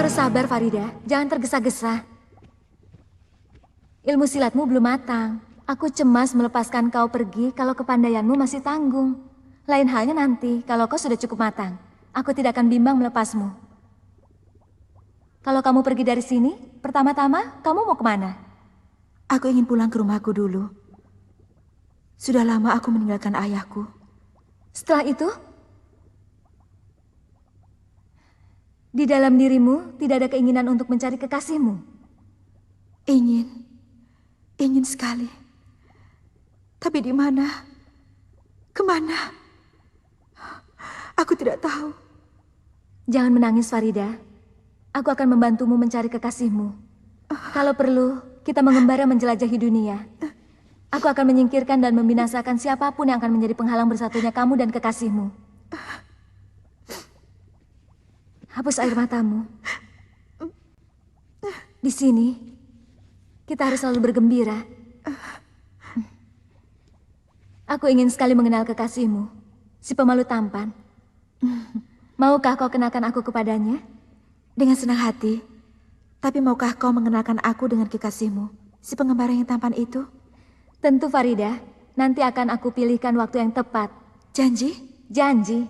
harus sabar, Farida. Jangan tergesa-gesa. Ilmu silatmu belum matang. Aku cemas melepaskan kau pergi kalau kepandaianmu masih tanggung. Lain halnya nanti, kalau kau sudah cukup matang. Aku tidak akan bimbang melepasmu. Kalau kamu pergi dari sini, pertama-tama kamu mau kemana? Aku ingin pulang ke rumahku dulu. Sudah lama aku meninggalkan ayahku. Setelah itu, di dalam dirimu tidak ada keinginan untuk mencari kekasihmu? Ingin sekali. Tapi di mana? Kemana? Aku tidak tahu. Jangan menangis, Farida. Aku akan membantumu mencari kekasihmu. Kalau perlu, kita mengembara menjelajahi dunia. Aku akan menyingkirkan dan membinasakan siapapun yang akan menjadi penghalang bersatunya kamu dan kekasihmu. Hapus air matamu. Di sini, kita harus selalu bergembira. Aku ingin sekali mengenal kekasihmu, si pemalu tampan. Maukah kau kenalkan aku kepadanya? Dengan senang hati. Tapi maukah kau mengenalkan aku dengan kekasihmu, si pengembara yang tampan itu? Tentu, Farida. Nanti akan aku pilihkan waktu yang tepat. Janji? Janji.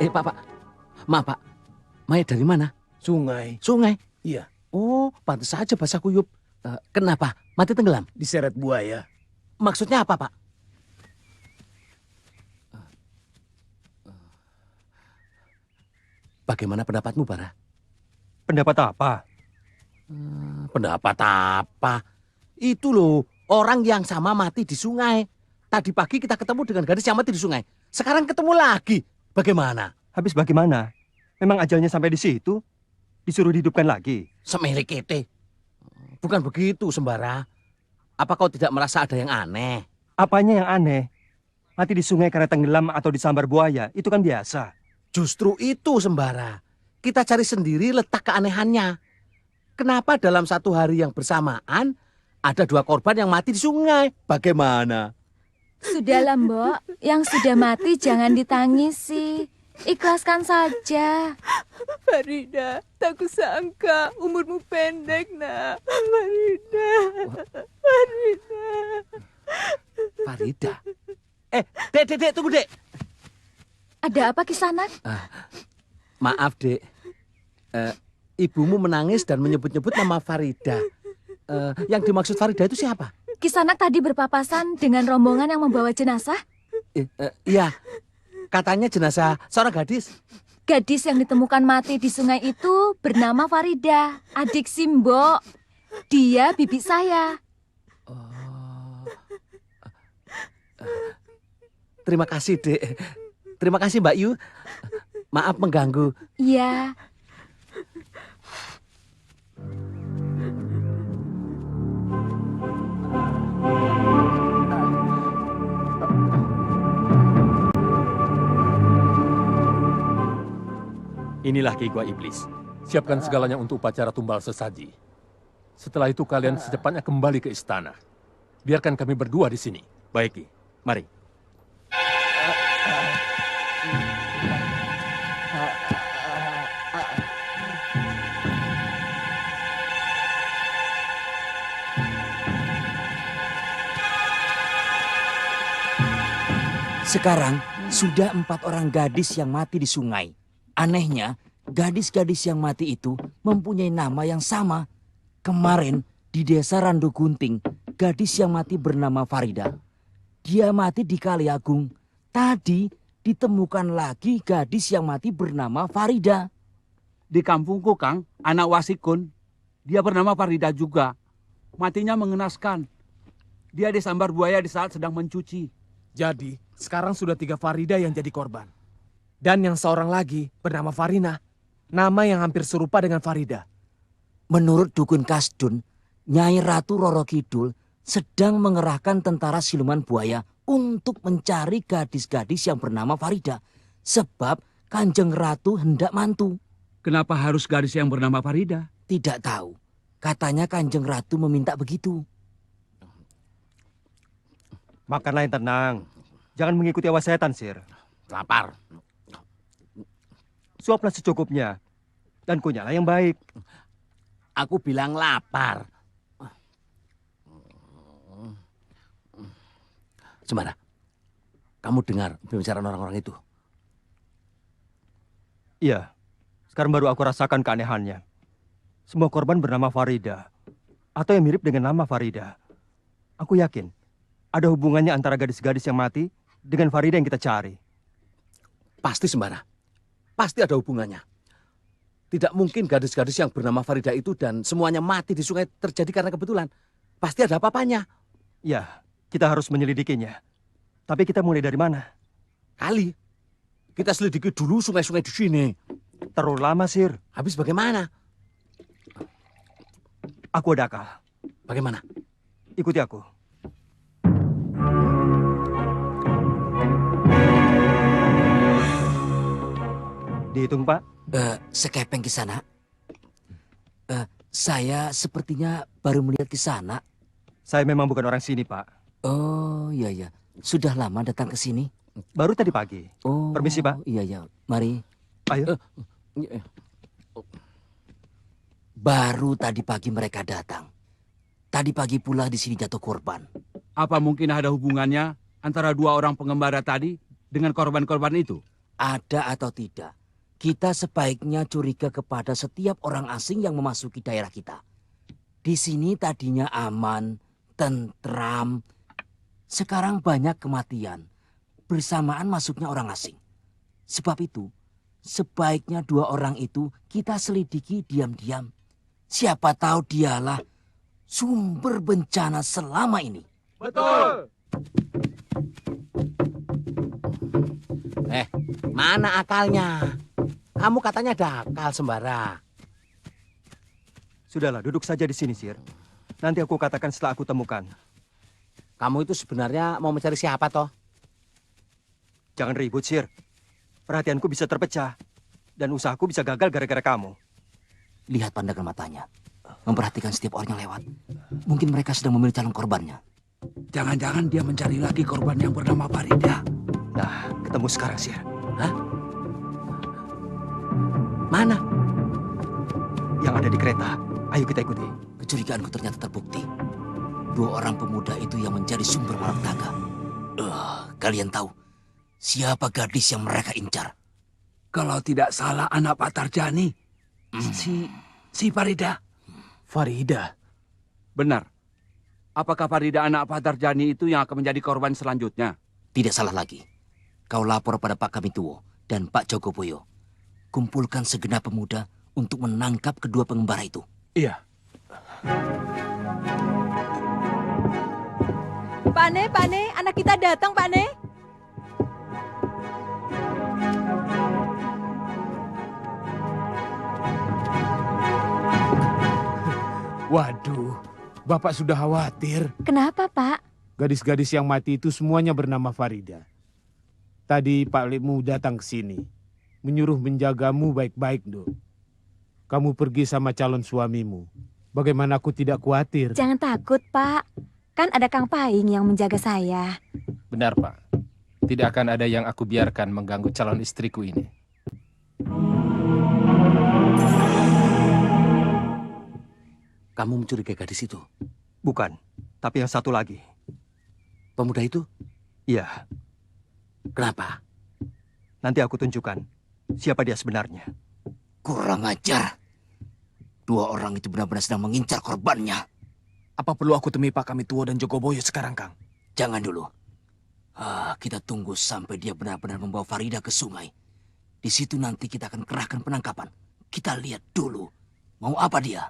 Pak. Maaf, Pak. Maya dari mana? Sungai. Sungai? Iya. Oh, pantas saja basah kuyup. Kenapa? Mati tenggelam? Diseret buaya. Maksudnya apa, Pak? Bagaimana pendapatmu, Bara? Pendapat apa? Pendapat apa? Itu loh, orang yang sama mati di sungai. Tadi pagi kita ketemu dengan gadis yang mati di sungai. Sekarang ketemu lagi. Bagaimana? Habis bagaimana? Memang ajalnya sampai di situ? Disuruh dihidupkan lagi? Semilik kete. Bukan begitu, Sembara. Apa kau tidak merasa ada yang aneh? Apanya yang aneh? Mati di sungai karena tenggelam atau disambar buaya, itu kan biasa. Justru itu, Sembara. Kita cari sendiri letak keanehannya. Kenapa dalam satu hari yang bersamaan ada 2 korban yang mati di sungai? Bagaimana? Sudahlah, Mbok. Yang sudah mati jangan ditangisi. Ikhlaskan saja. Farida, tak kusangka umurmu pendek, nak. Farida. Farida. Dek, tunggu, Dek. Ada apa, Kisanak? Maaf, Dek. Ibumu menangis dan menyebut-nyebut nama Farida. Yang dimaksud Farida itu siapa? Kisanak tadi berpapasan dengan rombongan yang membawa jenazah? Iya, katanya jenazah seorang gadis. Gadis yang ditemukan mati di sungai itu bernama Farida, adik Simbo. Dia bibi saya. Terima kasih, Dek. Terima kasih, Mbak Yu. Maaf mengganggu. Iya. Inilah Ki Gua Iblis. Siapkan segalanya untuk upacara tumbal sesaji. Setelah itu kalian secepatnya kembali ke istana. Biarkan kami berdua di sini. Baik, Ki. Mari. Sekarang sudah 4 orang gadis yang mati di sungai. Anehnya, gadis-gadis yang mati itu mempunyai nama yang sama. Kemarin di desa Randu Gunting, gadis yang mati bernama Farida. Dia mati di Kali Agung. Tadi ditemukan lagi gadis yang mati bernama Farida. Di kampungku, Kang, anak Wasikun. Dia bernama Farida juga. Matinya mengenaskan. Dia disambar buaya di saat sedang mencuci. Jadi, sekarang sudah 3 Farida yang jadi korban. Dan yang seorang lagi bernama Farina. Nama yang hampir serupa dengan Farida. Menurut Dukun Kasdun, Nyai Ratu Roro Kidul sedang mengerahkan tentara siluman buaya untuk mencari gadis-gadis yang bernama Farida. Sebab Kanjeng Ratu hendak mantu. Kenapa harus gadis yang bernama Farida? Tidak tahu. Katanya Kanjeng Ratu meminta begitu. Makanlah yang tenang. Jangan mengikuti hawa setan, Sir. Lapar. Suaplah secukupnya. Dan kunyalah yang baik. Aku bilang lapar. Sembara, kamu dengar pembicaraan orang-orang itu? Iya. Sekarang baru aku rasakan keanehannya. Semua korban bernama Farida. Atau yang mirip dengan nama Farida. Aku yakin ada hubungannya antara gadis-gadis yang mati dengan Farida yang kita cari. Pasti Sembara. Pasti ada hubungannya. Tidak mungkin gadis-gadis yang bernama Farida itu dan semuanya mati di sungai terjadi karena kebetulan. Pasti ada apa-apanya. Ya, kita harus menyelidikinya. Tapi kita mulai dari mana? Kali. Kita selidiki dulu sungai-sungai di sini. Terlalu lama, Sir. Habis bagaimana? Aku ada akal. Bagaimana? Ikuti aku. Dihitung, Pak. Sekepeng ke sana. Saya sepertinya baru melihat ke sana. Saya memang bukan orang sini, Pak. Oh, iya, iya. Sudah lama datang ke sini? Baru tadi pagi. Oh, Permisi, Pak. Iya, iya. Mari. Ayo. Baru tadi pagi mereka datang. Tadi pagi pula di sini jatuh korban. Apa mungkin ada hubungannya antara dua orang pengembara tadi dengan korban-korban itu? Ada atau tidak, kita sebaiknya curiga kepada setiap orang asing yang memasuki daerah kita. Di sini tadinya aman, tentram. Sekarang banyak kematian. Bersamaan masuknya orang asing. Sebab itu, sebaiknya dua orang itu kita selidiki diam-diam. Siapa tahu dialah sumber bencana selama ini. Betul. Mana akalnya? Kamu katanya ada akal, Sembara. Sudahlah, duduk saja di sini, Sir. Nanti aku katakan setelah aku temukan. Kamu itu sebenarnya mau mencari siapa, toh? Jangan ribut, Sir. Perhatianku bisa terpecah. Dan usahaku bisa gagal gara-gara kamu. Lihat pandangan matanya. Memperhatikan setiap orang yang lewat. Mungkin mereka sedang memilih calon korbannya. Jangan-jangan dia mencari lagi korban yang bernama Farida. Nah, ketemu sekarang, Sir. Hah? Mana? Yang ada di kereta. Ayo kita ikuti. Kecurigaanku ternyata terbukti. Dua orang pemuda itu yang menjadi sumber malapetaka. Kalian tahu siapa gadis yang mereka incar? Kalau tidak salah anak Pak Tarjani. Si Farida. Farida. Benar. Apakah Farida anak Pak Tarjani itu yang akan menjadi korban selanjutnya? Tidak salah lagi. Kau lapor pada Pak Kamituwo dan Pak Jogoboyo. Kumpulkan segenap pemuda untuk menangkap kedua pengembara itu. Iya. Pak Ne, anak kita datang, Pak Ne. Waduh, Bapak sudah khawatir. Kenapa, Pak? Gadis-gadis yang mati itu semuanya bernama Farida. Tadi Pak Likmu datang ke sini, menyuruh menjagamu baik-baik, Dok. Kamu pergi sama calon suamimu. Bagaimana aku tidak khawatir? Jangan takut, Pak. Kan ada Kang Paing yang menjaga saya. Benar, Pak. Tidak akan ada yang aku biarkan mengganggu calon istriku ini. Kamu mencurigai gadis itu? Bukan, tapi yang satu lagi. Pemuda itu? Iya, Kenapa? nanti aku tunjukkan siapa dia sebenarnya. Kurang ajar. Dua orang itu benar-benar sedang mengincar korbannya. Apa perlu aku temui Pak Kamituwo dan Jogoboyo sekarang, Kang? Jangan dulu. Kita tunggu sampai dia benar-benar membawa Farida ke sungai. Di situ nanti kita akan kerahkan penangkapan. Kita lihat dulu. Mau apa dia?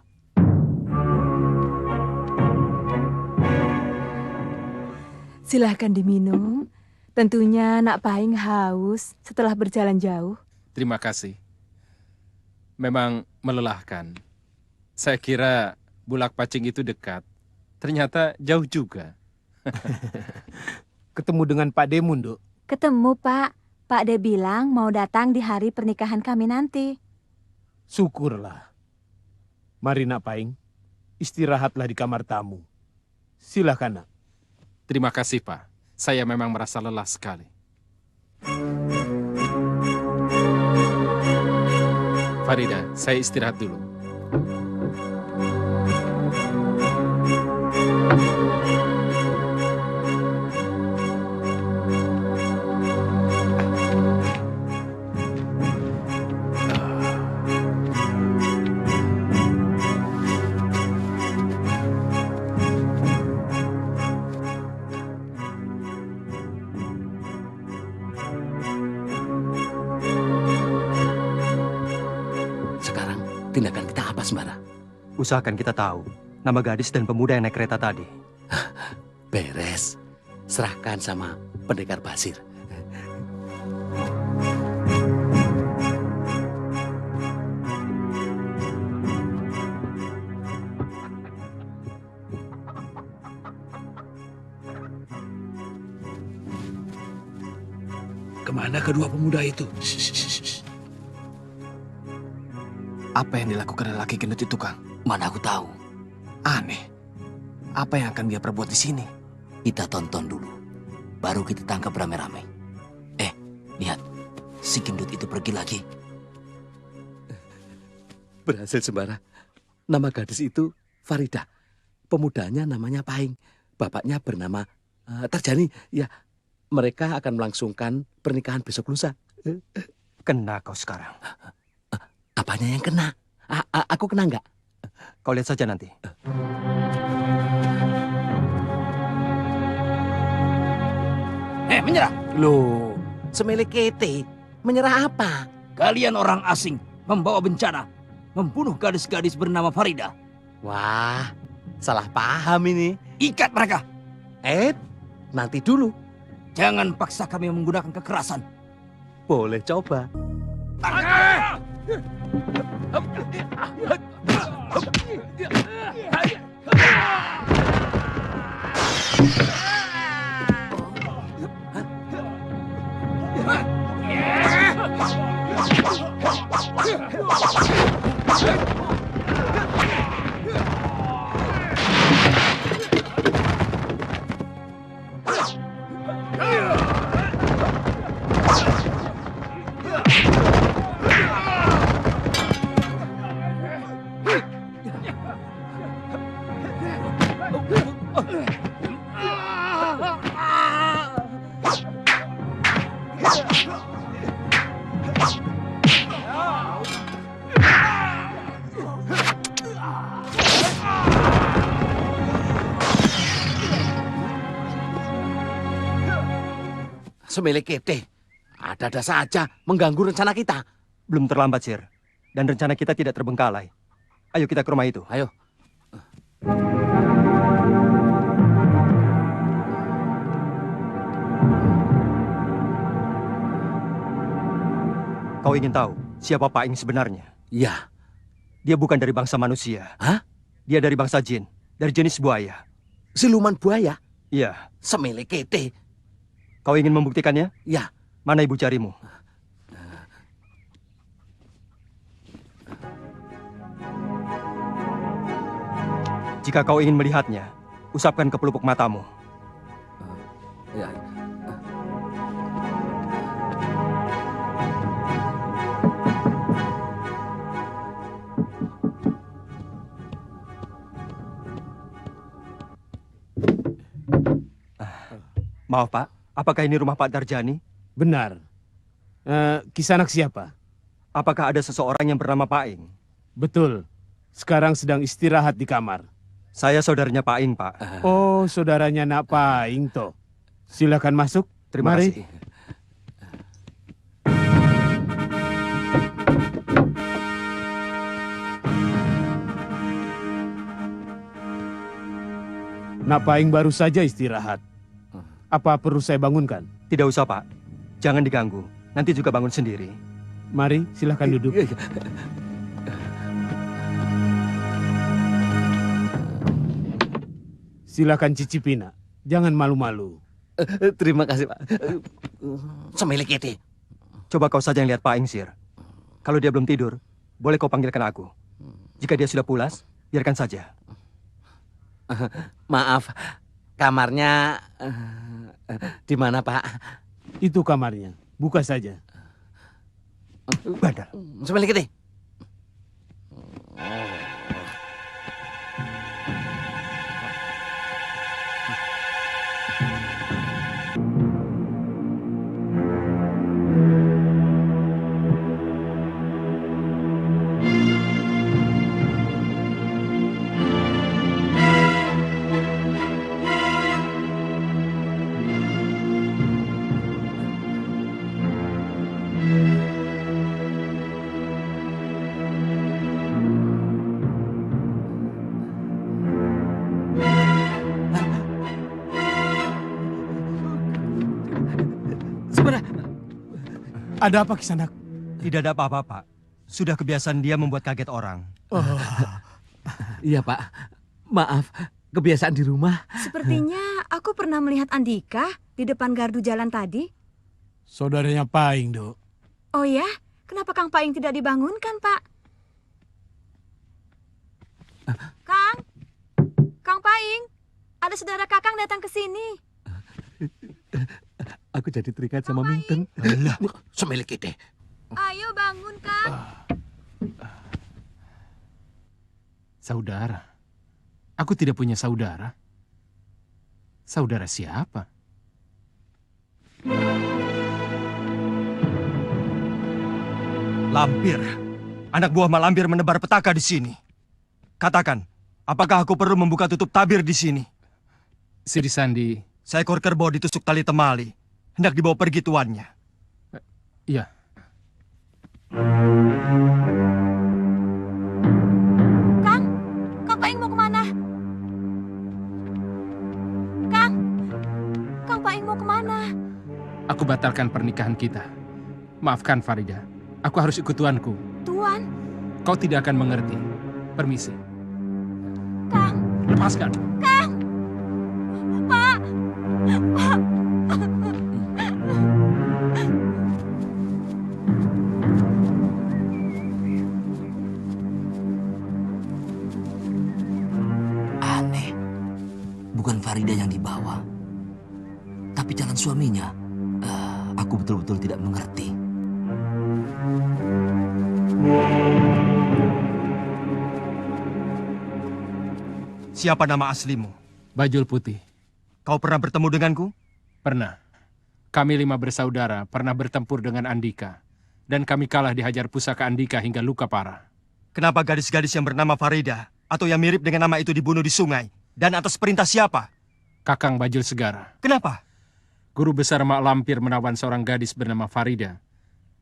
Silahkan diminum. Tentunya Nak Paing haus setelah berjalan jauh. Terima kasih. Memang melelahkan. Saya kira Bulak Pacing itu dekat. Ternyata jauh juga. Ketemu dengan Pak Demun, Dok. Ketemu, Pak. Pak De bilang mau datang di hari pernikahan kami nanti. Syukurlah. Mari Nak Paing, istirahatlah di kamar tamu. Silakan Nak. Terima kasih, Pak. Saya memang merasa lelah sekali. Farida, saya istirahat dulu. Sekarang tindakan kita apa, Sembara? Usahakan kita tahu nama gadis dan pemuda yang naik kereta tadi. Beres. Serahkan sama pendekar Basir. Kemana kedua pemuda itu? Apa yang dilakukan lelaki gendut itu, Kang? Mana aku tahu. Aneh. Apa yang akan dia perbuat di sini? Kita tonton dulu. Baru kita tangkap rame-rame. Lihat. Si gendut itu pergi lagi. Berhasil, Sembara. Nama gadis itu Farida. Pemudanya namanya Paing. Bapaknya bernama Tarjani. Ya, mereka akan melangsungkan pernikahan besok lusa. Kena kau sekarang. Apanya yang kena? Aku kena nggak? Kau lihat saja nanti. Menyerah. Loh, Semele Kete. Menyerah apa? Kalian orang asing membawa bencana. Membunuh gadis-gadis bernama Farida. Wah, salah paham ini. Ikat mereka. Nanti dulu. Jangan paksa kami menggunakan kekerasan. Boleh coba. Semele Kete, ada-ada saja mengganggu rencana kita. Belum terlambat, Sir. Dan rencana kita tidak terbengkalai. Ayo kita ke rumah itu. Ayo. Kau ingin tahu siapa Paing sebenarnya? Ya. Dia bukan dari bangsa manusia. Hah? Dia dari bangsa jin, dari jenis buaya. Siluman buaya? Iya. Semele Kete. Kau ingin membuktikannya? Ya. Mana ibu jarimu? Jika kau ingin melihatnya, usapkan ke pelupuk matamu. Ya. Maaf, Pak. Apakah ini rumah Pak Darjani? Benar. Kisanak siapa? Apakah ada seseorang yang bernama Paing? Betul. Sekarang sedang istirahat di kamar. Saya saudaranya Paing, Pak. Oh, saudaranya Nak Paing toh. Silakan masuk. Terima Mari. kasih. Nak Paing baru saja istirahat. Apa perlu saya bangunkan? Tidak usah, Pak. Jangan diganggu. Nanti juga bangun sendiri. Mari, silakan duduk. Silakan cicipi, Nak. Jangan malu-malu. Terima kasih, Pak. Semele Kete. Coba kau saja yang lihat Paing, Sir. Kalau dia belum tidur, boleh kau panggilkan aku. Jika dia sudah pulas, biarkan saja. Maaf, kamarnya di mana, Pak? Itu kamarnya. Buka saja. Bandar. Sebelah kita. Ada apa, Kisanak? Tidak ada apa-apa, Pak. Sudah kebiasaan dia membuat kaget orang. Iya, Pak. Maaf, kebiasaan di rumah. Sepertinya aku pernah melihat Andika di depan gardu jalan tadi. Saudaranya Paing, Dok. Oh ya? Kenapa Kang Paing tidak dibangunkan, Pak? Kang? Kang Paing? Ada saudara Kakang datang ke sini. Aku jadi terikat sama Minten. Alah, semilik kita. Ayo bangun, Kang. Saudara? Aku tidak punya saudara. Saudara siapa? Lampir. Anak buah Mak Lampir menebar petaka di sini. Katakan, apakah aku perlu membuka tutup tabir di sini? Sidi Sandi. Seekor kerbau ditusuk tali temali. Hendak dibawa pergi tuannya. Iya. Kang? Kang Paing mau kemana? Kang? Kang Paing mau kemana? Aku batalkan pernikahan kita. Maafkan Farida. Aku harus ikut tuanku. Tuan? Kau tidak akan mengerti. Permisi. Kang? Lepaskan. Kang? Pak? Pak? Aneh. Bukan Farida yang dibawa. Tapi calon suaminya. Aku betul-betul tidak mengerti. Siapa nama aslimu? Bajul Putih. Kau pernah bertemu denganku? Pernah. Kami 5 bersaudara pernah bertempur dengan Andika. Dan kami kalah dihajar pusaka Andika hingga luka parah. Kenapa gadis-gadis yang bernama Farida atau yang mirip dengan nama itu dibunuh di sungai? Dan atas perintah siapa? Kakang Bajul Segara. Kenapa? Guru besar Mak Lampir menawan seorang gadis bernama Farida.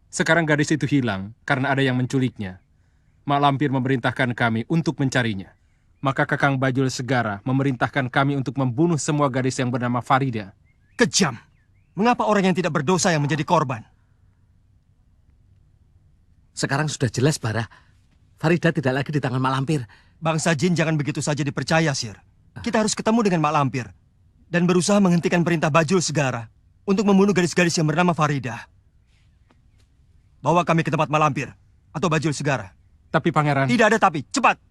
Sekarang gadis itu hilang karena ada yang menculiknya. Mak Lampir memerintahkan kami untuk mencarinya. Maka Kakang Bajul Segara memerintahkan kami untuk membunuh semua gadis yang bernama Farida. Kejam. Mengapa orang yang tidak berdosa yang menjadi korban? Sekarang sudah jelas, Bara. Farida tidak lagi di tangan Mak Lampir. Bangsa jin jangan begitu saja dipercaya, Sir. Kita harus ketemu dengan Mak Lampir. Dan berusaha menghentikan perintah Bajul Segara untuk membunuh gadis-gadis yang bernama Farida. Bawa kami ke tempat Mak Lampir atau Bajul Segara. Tapi Pangeran... Tidak ada tapi, cepat!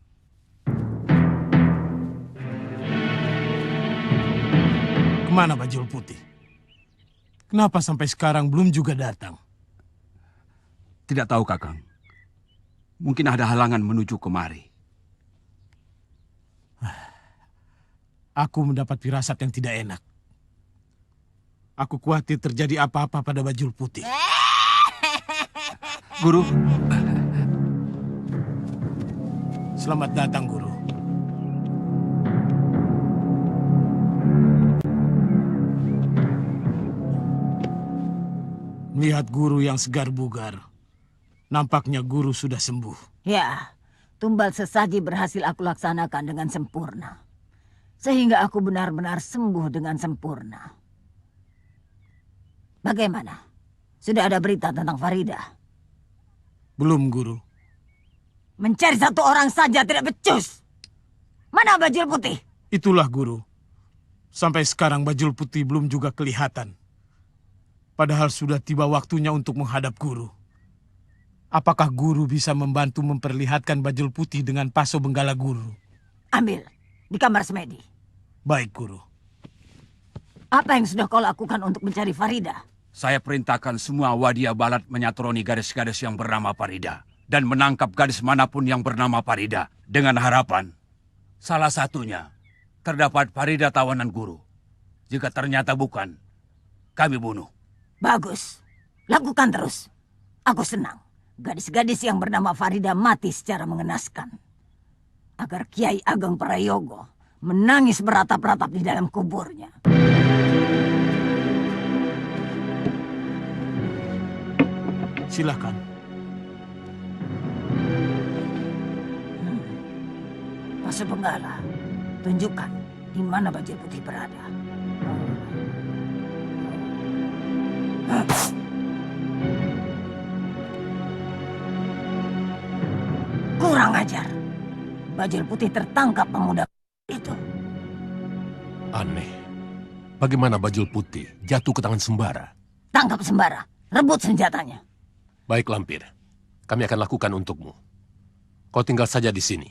Kemana Bajul Putih? Kenapa sampai sekarang belum juga datang? Tidak tahu, Kakang. Mungkin ada halangan menuju kemari. Aku mendapat firasat yang tidak enak. Aku khawatir terjadi apa-apa pada Bajul Putih. Guru. Selamat datang, Guru. Melihat Guru yang segar bugar, nampaknya Guru sudah sembuh. Ya, tumbal sesaji berhasil aku laksanakan dengan sempurna. Sehingga aku benar-benar sembuh dengan sempurna. Bagaimana? Sudah ada berita tentang Farida? Belum, Guru. Mencari satu orang saja tidak becus. Mana Bajul Putih? Itulah, Guru. Sampai sekarang Bajul Putih belum juga kelihatan. Padahal sudah tiba waktunya untuk menghadap Guru. apakah guru bisa membantu memperlihatkan bajul putih dengan paso benggala guru? Ambil, di kamar semedi. Baik, guru. Apa yang sudah kau lakukan untuk mencari Farida? Saya perintahkan semua wadia balat menyatroni gadis-gadis yang bernama Farida. Dan menangkap gadis manapun yang bernama Farida. Dengan harapan, salah satunya terdapat Farida tawanan guru. Jika ternyata bukan, kami bunuh. Bagus, lakukan terus. Aku senang gadis-gadis yang bernama Farida mati secara mengenaskan. Agar Kiai Ageng Prayogo menangis beratap-ratap di dalam kuburnya. Silakan. Pasu Benggala, tunjukkan di mana bajul putih berada. Kurang ajar. Bajul putih tertangkap pemuda itu. Aneh. Bagaimana bajul putih jatuh ke tangan Sembara? Tangkap Sembara, rebut senjatanya. Baik, Lampir. Kami akan lakukan untukmu. Kau tinggal saja di sini.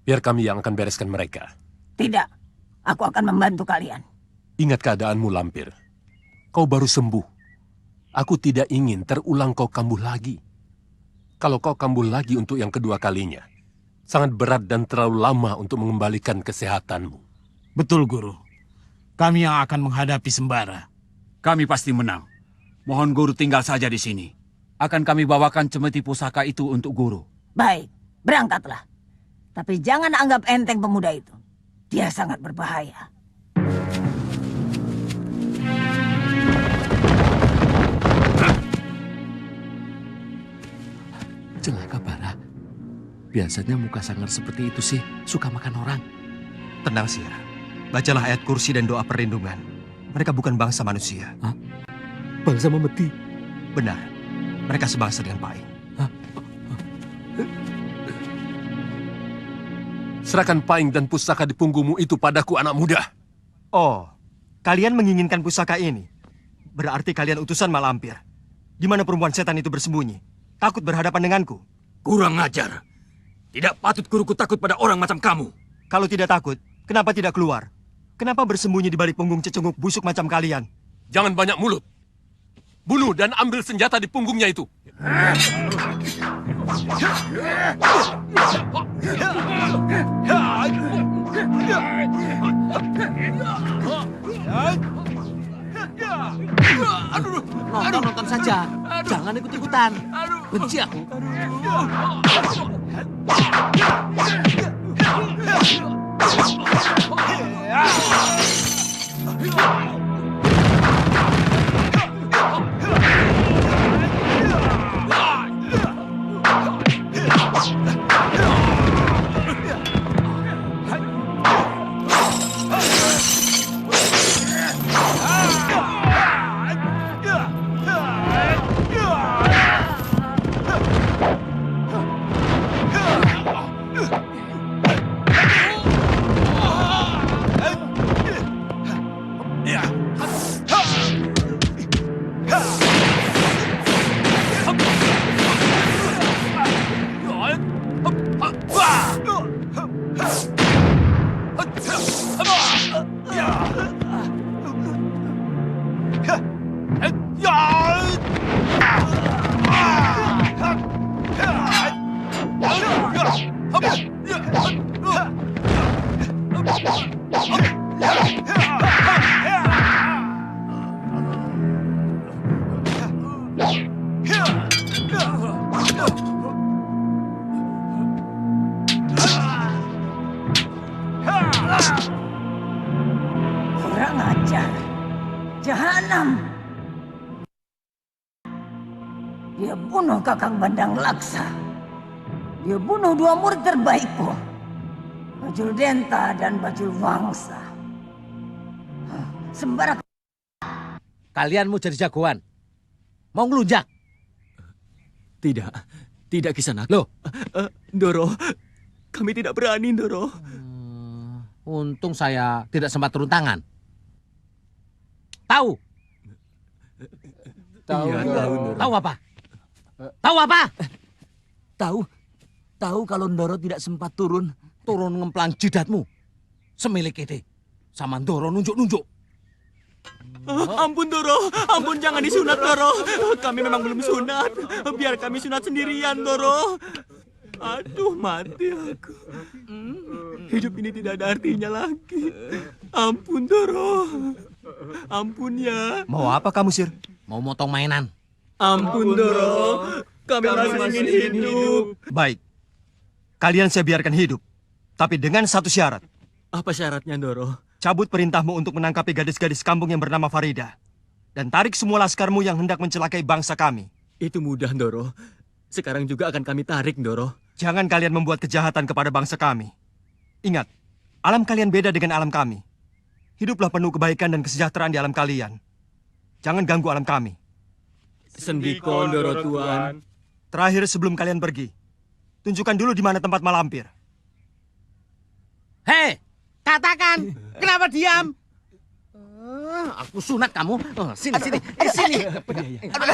Biar kami yang akan bereskan mereka. Tidak, aku akan membantu kalian. Ingat keadaanmu, Lampir. Kau baru sembuh. Aku tidak ingin terulang kau kambuh lagi. Kalau kau kambuh lagi untuk yang kedua kalinya, sangat berat dan terlalu lama untuk mengembalikan kesehatanmu. Betul, guru. Kami yang akan menghadapi Sembara. Kami pasti menang. Mohon guru tinggal saja di sini. Akan kami bawakan cemeti pusaka itu untuk guru. Baik, berangkatlah. Tapi jangan anggap enteng pemuda itu. Dia sangat berbahaya. Celaka, Bara. Biasanya muka sangar seperti itu sih suka makan orang. Tenang, Sir. Bacalah ayat kursi dan doa perlindungan. Mereka bukan bangsa manusia. Hah? Bangsa memeti? Benar. Mereka sebangsa dengan Paing. Serahkan Paing dan pusaka di punggungmu itu padaku, anak muda. Oh, kalian menginginkan pusaka ini? Berarti kalian utusan Mak Lampir. Di mana perempuan setan itu bersembunyi? Takut berhadapan denganku? Kurang ajar. Tidak patut guruku takut pada orang macam kamu. Kalau tidak takut, kenapa tidak keluar? Kenapa bersembunyi di balik punggung cecunguk busuk macam kalian? Jangan banyak mulut. Bunuh dan ambil senjata di punggungnya itu. Nonton saja. Jangan ikut-ikutan. Benci aku. Kurang ajar. Jahanam. Dia bunuh Kakang Bandang Laksa. Dia bunuh dua murid terbaikku. Bajul Denta dan Bajul Wangsa. Sembara. Kalian mau jadi jagoan? Mau ngelunjak? Tidak Kisanak. Loh? Ndoro, kami tidak berani, Ndoro. Untung saya tidak sempat turun tangan. Tahu? Iya, tahu, Ndoro. Tahu apa? Tahu apa? Tahu kalau Ndoro tidak sempat turun ngemplang jidatmu. Semilik itu. Sama Ndoro nunjuk-nunjuk. Ampun Doro, ampun jangan disunat Doro. Kami memang belum sunat. Biar kami sunat sendirian Doro. Aduh mati aku. Hidup ini tidak ada artinya lagi. Ampun Doro. Ampun ya. Mau apa kamu, Sir? Mau motong mainan. Ampun Doro. Kami masih ingin hidup. Baik. Kalian saya biarkan hidup. Tapi dengan satu syarat. Apa syaratnya Doro? Cabut perintahmu untuk menangkapi gadis-gadis kampung yang bernama Farida. Dan tarik semua laskarmu yang hendak mencelakai bangsa kami. Itu mudah, Ndoro. Sekarang juga akan kami tarik, Ndoro. Jangan kalian membuat kejahatan kepada bangsa kami. Ingat, alam kalian beda dengan alam kami. Hiduplah penuh kebaikan dan kesejahteraan di alam kalian. Jangan ganggu alam kami. Sendiko, Ndoro Tuan. Terakhir sebelum kalian pergi, tunjukkan dulu di mana tempat Malampir. Hei! Katakan, kenapa diam? Aku sunat kamu. Sini.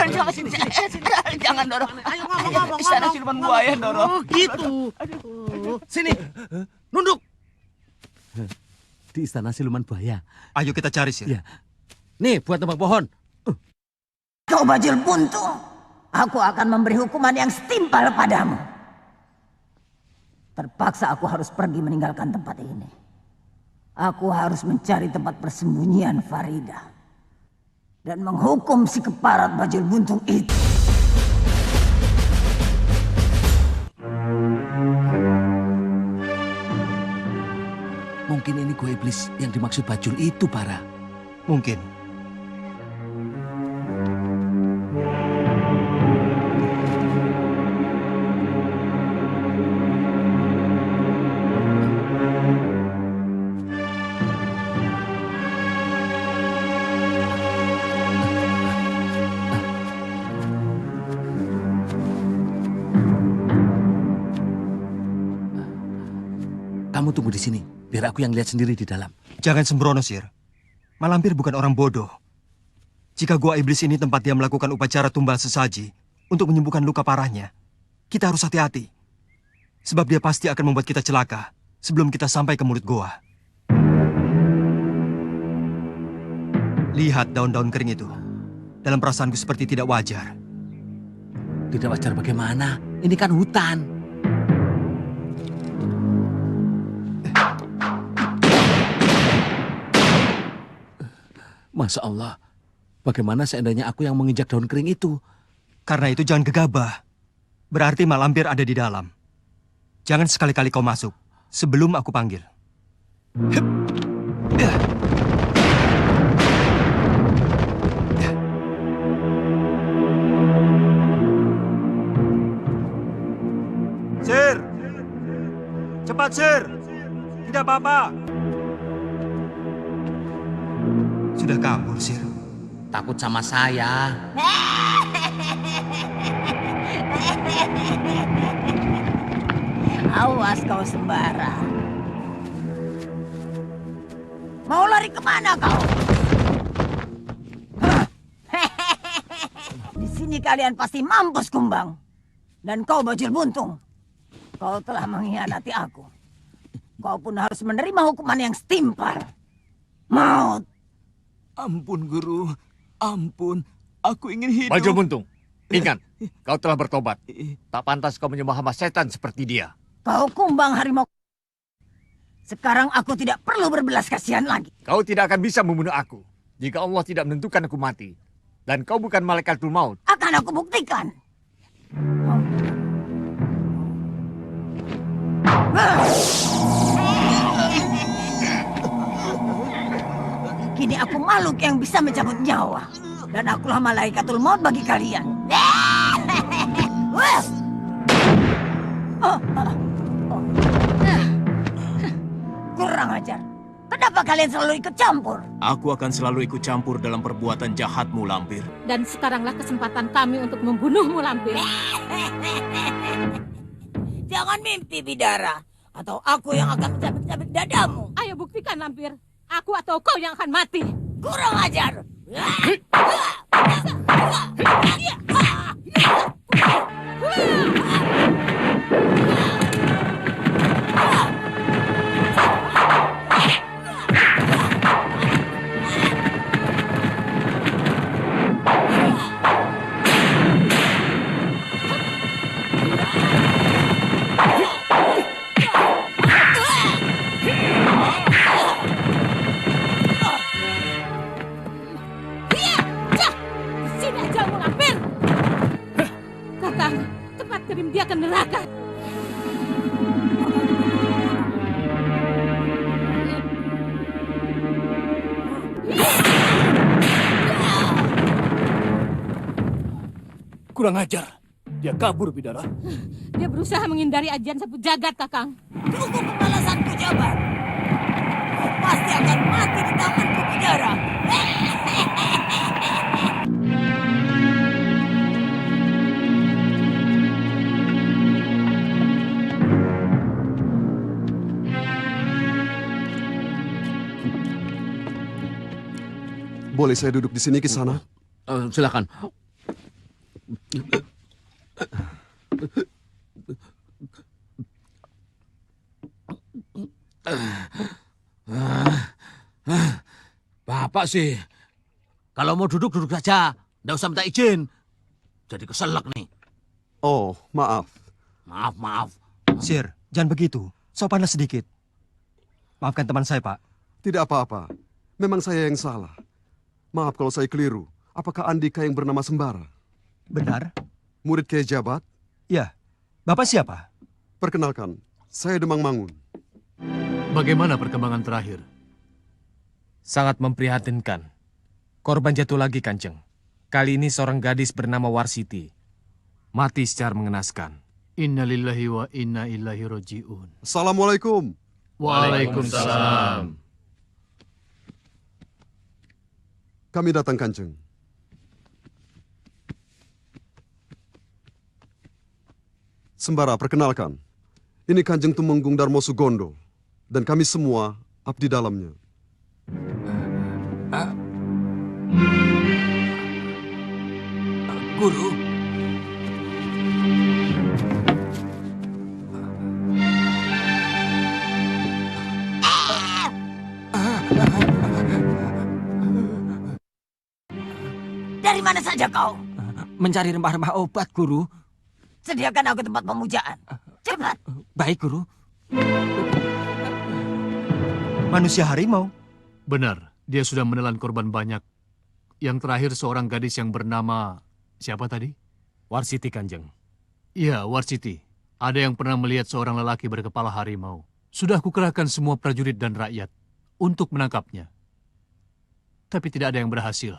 Jangan sini. Jangan Doro. Ayo ngomong. Istana siluman buaya Doro. Oh, gitu. Sini. Nunduk. Di istana siluman buaya. Ayo kita cari, Sir. Ya. Nih, buat tembak pohon. Kau bajil buntung. Aku akan memberi hukuman yang setimpal padamu. Terpaksa aku harus pergi meninggalkan tempat ini. Aku harus mencari tempat persembunyian Farida. Dan menghukum si keparat bajil buntung itu. Mungkin ini gua iblis yang dimaksud Bajul itu, Bara. Mungkin. Kamu tunggu di sini, biar aku yang lihat sendiri di dalam. Jangan sembrono, Sir. Malampir bukan orang bodoh. Jika gua iblis ini tempat dia melakukan upacara tumbal sesaji untuk menyembuhkan luka parahnya, kita harus hati-hati. Sebab dia pasti akan membuat kita celaka sebelum kita sampai ke mulut gua. Lihat daun-daun kering itu. Dalam perasaanku seperti tidak wajar. Tidak wajar bagaimana? Ini kan hutan. Masya Allah, bagaimana seandainya aku yang menginjak daun kering itu? Karena itu jangan gegabah. Berarti Malampir ada di dalam. Jangan sekali-kali kau masuk sebelum aku panggil. Sir! Cepat, Sir! Tidak apa-apa. Sudah kabur, Sir. Takut sama saya. Awas kau sembara. Mau lari kemana kau? Di sini kalian pasti mampus kumbang. Dan kau bajil buntung. Kau telah mengkhianati aku. Kau pun harus menerima hukuman yang setimpal. Maut. Ampun Guru, ampun. Aku ingin hidup. Bajil buntung, ingat, kau telah bertobat. Tak pantas kau menyembah hamba setan seperti dia. Kau kumbang harimau. Sekarang aku tidak perlu berbelas kasihan lagi. Kau tidak akan bisa membunuh aku jika Allah tidak menentukan aku mati. Dan kau bukan malaikatul maut. Akan aku buktikan. Kini aku makhluk yang bisa mencabut nyawa. Dan akulah malaikatul maut bagi kalian. Kurang ajar. Kenapa kalian selalu ikut campur? Aku akan selalu ikut campur dalam perbuatan jahatmu, Lampir. Dan sekaranglah kesempatan kami untuk membunuhmu, Lampir. Jangan mimpi, Bidara. Atau aku yang akan mencabik-cabik dadamu. Ayo buktikan, Lampir. Aku atau kau yang akan mati. Kurang ajar. kirim dia ke neraka. Kurang ajar. Dia kabur, Bidara. Dia berusaha menghindari ajian sapu jagat, Kakang. Tunggu pembalasanku, Jabat. Kau pasti akan mati di tanganku, Bidara. Boleh saya duduk di sini, Kisana? Silakan. Bapak sih, kalau mau duduk saja, nggak usah minta izin. Jadi keselak nih. Oh, maaf. Maaf. Sir, jangan begitu. Sopanlah sedikit. Maafkan teman saya, Pak. Tidak apa-apa. Memang saya yang salah. Maaf kalau saya keliru. Apakah Andika yang bernama Sembara? Benar. Murid Kiai Jabat? Ya. Bapak siapa? Perkenalkan, saya Demang Mangun. Bagaimana perkembangan terakhir? Sangat memprihatinkan. Korban jatuh lagi, Kanjeng. Kali ini seorang gadis bernama Warsiti. Mati secara mengenaskan. Innalillahi wa inna ilaihi roji'un. Assalamualaikum. Waalaikumsalam. Kami datang, Kanjeng. Sembara, perkenalkan. Ini Kanjeng Tumenggung Darmo Sugondo. Dan kami semua abdi dalamnya. Guru. Dari mana saja kau? Mencari rempah-rempah obat, Guru. Sediakan aku tempat pemujaan. Cepat. Baik, Guru. Manusia harimau? Benar, dia sudah menelan korban banyak. Yang terakhir seorang gadis yang bernama... Siapa tadi? Warsiti, Kanjeng. Iya, Warsiti. Ada yang pernah melihat seorang lelaki berkepala harimau. Sudah kukerahkan semua prajurit dan rakyat untuk menangkapnya. Tapi tidak ada yang berhasil.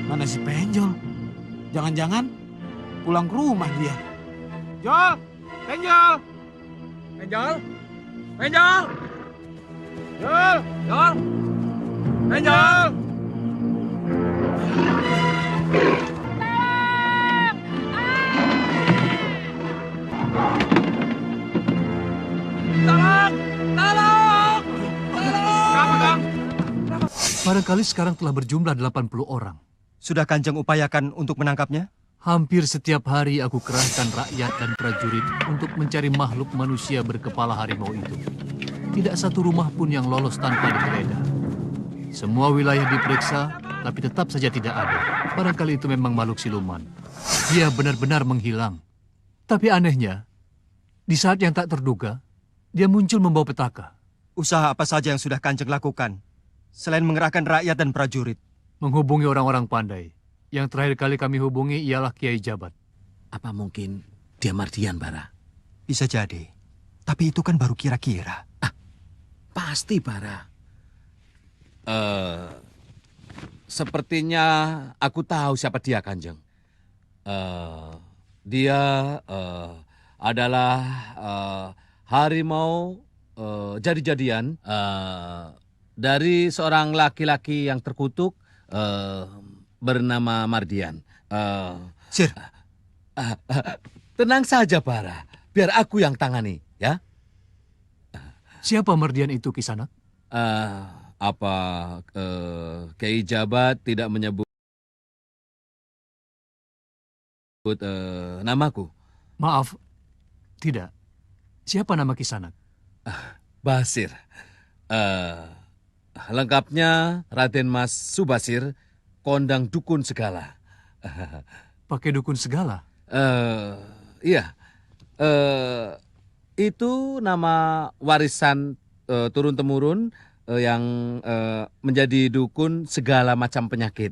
Mana si Penjol? Jangan-jangan pulang ke rumah dia. Jol! Penjol! Penjol! Penjol! Jol! Jol! Penjol! Tolong! Tolong! Tolong! Barangkali sekarang telah berjumlah 80 orang. Sudah Kanjeng upayakan untuk menangkapnya? Hampir setiap hari aku kerahkan rakyat dan prajurit untuk mencari makhluk manusia berkepala harimau itu. Tidak satu rumah pun yang lolos tanpa digeledah. Semua wilayah diperiksa, tapi tetap saja tidak ada. Barangkali itu memang makhluk siluman. Dia benar-benar menghilang. Tapi anehnya, di saat yang tak terduga, dia muncul membawa petaka. Usaha apa saja yang sudah Kanjeng lakukan, selain mengerahkan rakyat dan prajurit? Menghubungi orang-orang pandai. Yang terakhir kali kami hubungi ialah Kiai Jabat. Apa mungkin dia Mardian, Bara? Bisa jadi. Tapi itu kan baru kira-kira. Pasti, Bara. Sepertinya aku tahu siapa dia, Kanjeng. Dia adalah harimau jadi-jadian dari seorang laki-laki yang terkutuk bernama Mardian. Sir. Tenang saja, Bara. Biar aku yang tangani, ya. Siapa Mardian itu, Kisanak? Apa Kiai Jabat tidak menyebut namaku? Maaf, tidak. Siapa nama Kisanak? Basir. Lengkapnya Raden Mas Subasir, kondang dukun segala. Pakai dukun segala? Iya. Itu nama warisan turun-temurun yang menjadi dukun segala macam penyakit.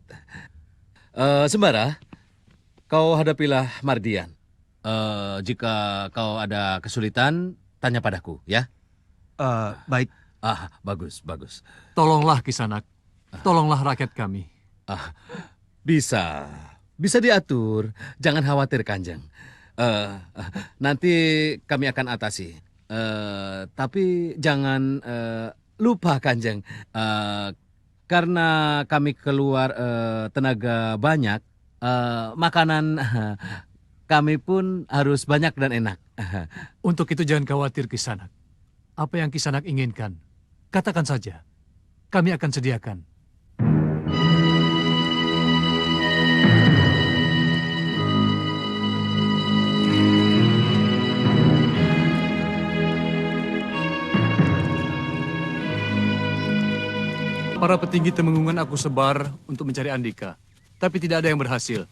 Sembara, kau hadapilah Mardian. Jika kau ada kesulitan, tanya padaku, ya? Baik. Bagus, bagus. Tolonglah Kisanak, tolonglah rakyat kami. Bisa diatur. Jangan khawatir, Kanjeng. Nanti kami akan atasi. Tapi jangan lupa, Kanjeng. Karena kami keluar tenaga banyak, makanan kami pun harus banyak dan enak. Untuk itu jangan khawatir, Kisanak. Apa yang Kisanak inginkan, katakan saja. Kami akan sediakan. Para petinggi Temenggungan aku sebar untuk mencari Andika. Tapi tidak ada yang berhasil.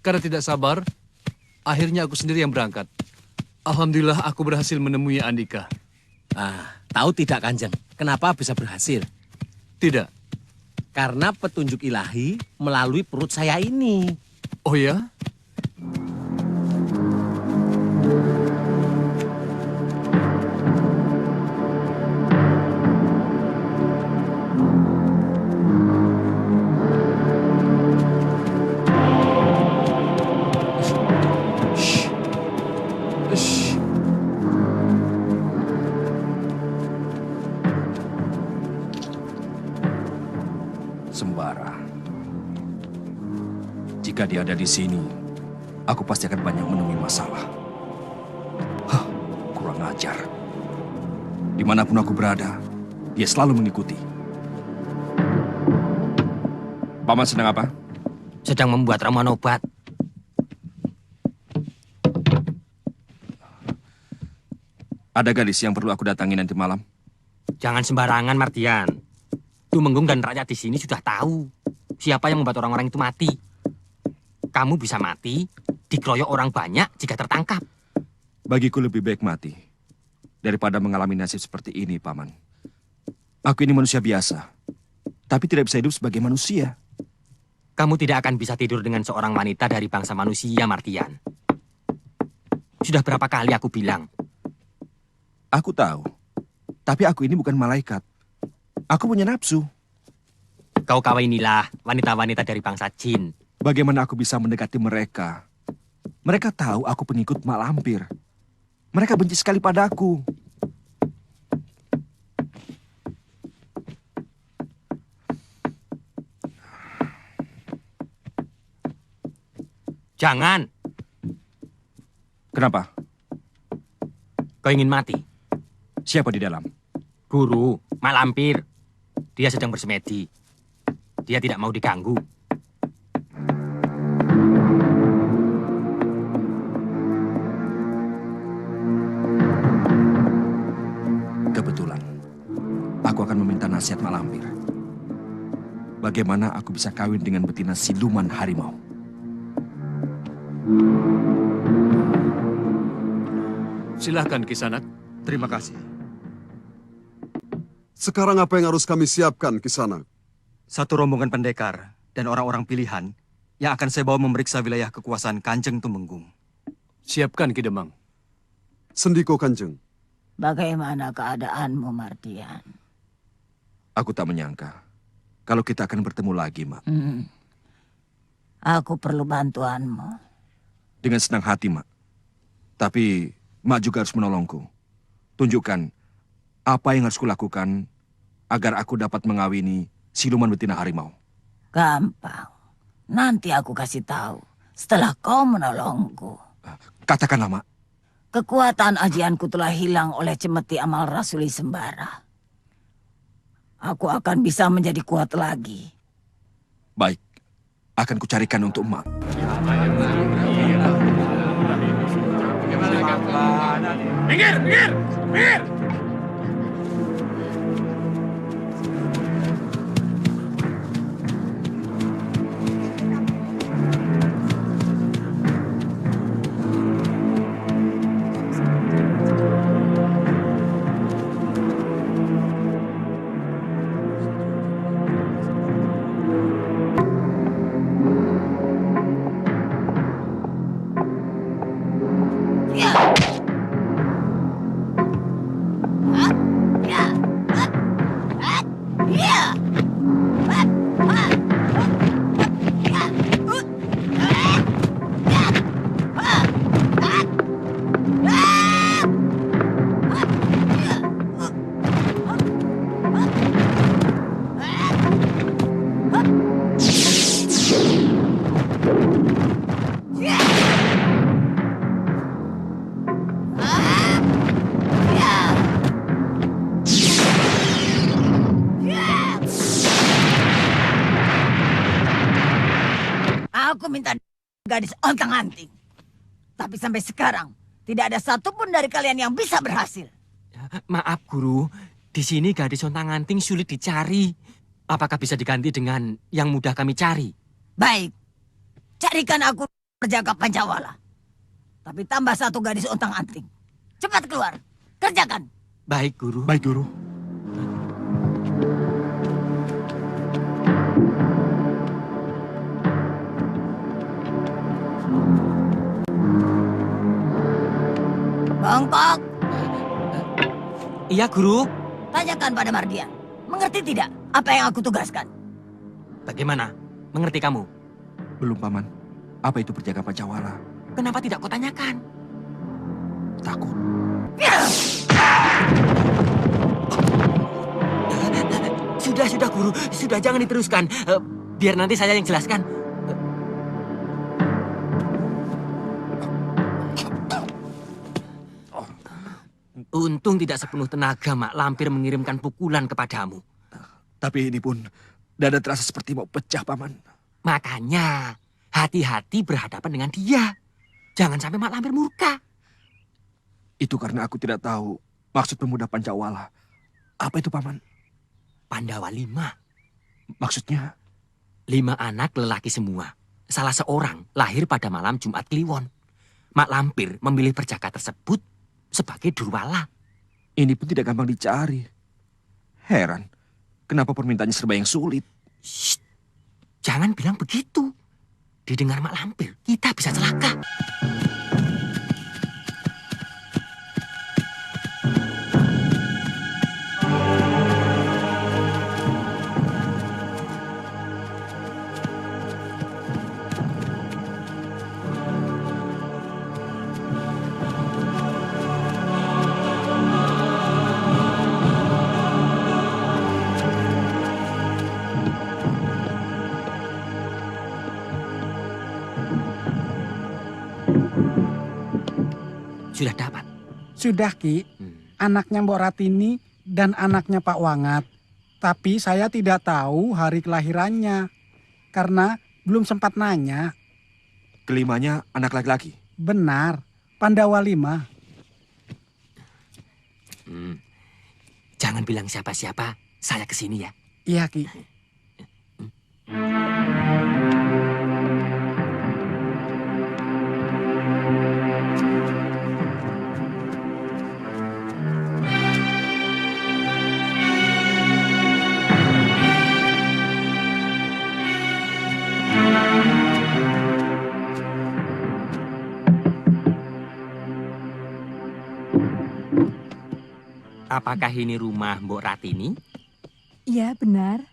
Karena tidak sabar, akhirnya aku sendiri yang berangkat. Alhamdulillah aku berhasil menemui Andika. Tahu tidak, Kanjeng, kenapa bisa berhasil? Tidak. Karena petunjuk ilahi melalui perut saya ini. Oh ya? Sembara. Jika dia ada di sini, aku pasti akan banyak menemui masalah. Kurang ajar. Dimanapun aku berada, dia selalu mengikuti. Paman sedang apa? Sedang membuat ramuan obat. Ada gadis yang perlu aku datangi nanti malam? Jangan sembarangan, Mardian. Tumenggung dan rakyat di sini sudah tahu siapa yang membuat orang-orang itu mati. Kamu bisa mati, dikeroyok orang banyak jika tertangkap. Bagiku lebih baik mati daripada mengalami nasib seperti ini, Paman. Aku ini manusia biasa, tapi tidak bisa hidup sebagai manusia. Kamu tidak akan bisa tidur dengan seorang wanita dari bangsa manusia, Mardian. Sudah berapa kali aku bilang? Aku tahu, tapi aku ini bukan malaikat. Aku punya nafsu. Kau kawinilah wanita-wanita dari bangsa jin. Bagaimana aku bisa mendekati mereka? Mereka tahu aku pengikut Mak Lampir. Mereka benci sekali padaku. Jangan. Kenapa? Kau ingin mati? Siapa di dalam? Guru, Mak Lampir. Dia sedang bersemedi. Dia tidak mau diganggu. Kebetulan, aku akan meminta nasihat Mak Lampir. Bagaimana aku bisa kawin dengan betina siluman harimau? Silahkan, Kisanak. Terima kasih. Sekarang apa yang harus kami siapkan, Kisanak? Satu rombongan pendekar dan orang-orang pilihan yang akan saya bawa memeriksa wilayah kekuasaan Kanjeng Tumenggung. Siapkan, Ki Demang. Sendiko, Kanjeng. Bagaimana keadaanmu, Mardian? Aku tak menyangka kalau kita akan bertemu lagi, Mak. Aku perlu bantuanmu. Dengan senang hati, Mak. Tapi Mak juga harus menolongku. Tunjukkan apa yang harus kulakukan agar aku dapat mengawini siluman betina harimau. Gampang. Nanti aku kasih tahu setelah kau menolongku. Katakanlah, Mak. Kekuatan ajianku telah hilang oleh cemeti amal Rasuli Sembara. Aku akan bisa menjadi kuat lagi. Baik, akan kucarikan untuk Mak. Minggir, minggir, minggir! Aku minta gadis ontang-anting. Tapi sampai sekarang, tidak ada satupun dari kalian yang bisa berhasil. Maaf, Guru. Di sini gadis ontang-anting sulit dicari. Apakah bisa diganti dengan yang mudah kami cari? Baik, carikan aku perjaka Pancawala. Tapi tambah satu gadis ontang-anting. Cepat keluar, kerjakan. Baik, Guru. Baik, Guru. Bangkok. Iya, Guru. Tanyakan pada Mardian. Mengerti tidak apa yang aku tugaskan? Bagaimana? Mengerti kamu? Belum, Paman. Apa itu perjaka Pancawala? Kenapa tidak kau tanyakan? Takut. Sudah, Guru. Sudah, jangan diteruskan. Biar nanti saya yang jelaskan. Untung tidak sepenuh tenaga Mak Lampir mengirimkan pukulan kepadamu. Tapi ini pun dada terasa seperti mau pecah, Paman. Makanya, hati-hati berhadapan dengan dia. Jangan sampai Mak Lampir murka. Itu karena aku tidak tahu maksud pemuda Pancawala. Apa itu, Paman? Pandawa 5. Maksudnya? 5 anak lelaki semua. Salah seorang lahir pada malam Jumat Kliwon. Mak Lampir memilih perjaka tersebut sebagai Durwala. Ini pun tidak gampang dicari. Heran, kenapa permintaannya serba yang sulit? Shh, jangan bilang begitu. Didengar Mak Lampir, kita bisa celaka. Sudah dapat? Sudah, Ki. Anaknya Mbok Ratini dan anaknya Pak Wangat. Tapi saya tidak tahu hari kelahirannya. Karena belum sempat nanya. Kelimanya anak laki-laki? Benar. Pandawa 5. Jangan bilang siapa-siapa. Saya kesini ya. Iya, Ki. Apakah ini rumah Mbok Ratini? Iya, benar.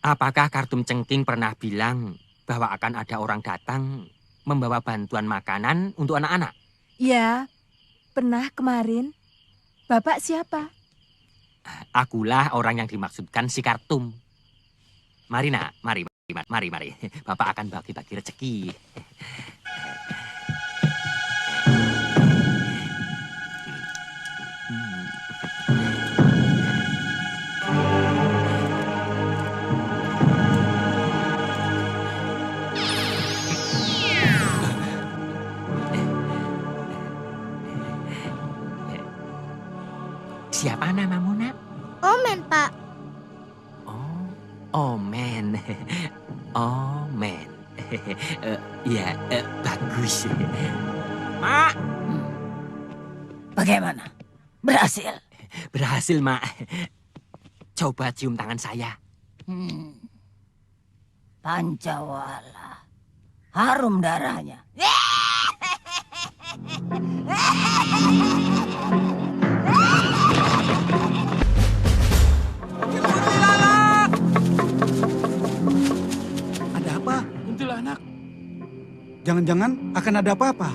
Apakah Kartum Cengking pernah bilang bahwa akan ada orang datang membawa bantuan makanan untuk anak-anak? Iya, pernah kemarin. Bapak siapa? Akulah orang yang dimaksudkan si Kartum. Mari, Nak. Mari. Bapak akan bagi-bagi rezeki. Siapa namamu, Nak? Omen, Pak. Oh, Omen. Omen. Ya, bagus. Mak. Bagaimana? Berhasil? Berhasil, Mak. Coba cium tangan saya. Pancawala. Harum darahnya. Jangan-jangan akan ada apa-apa.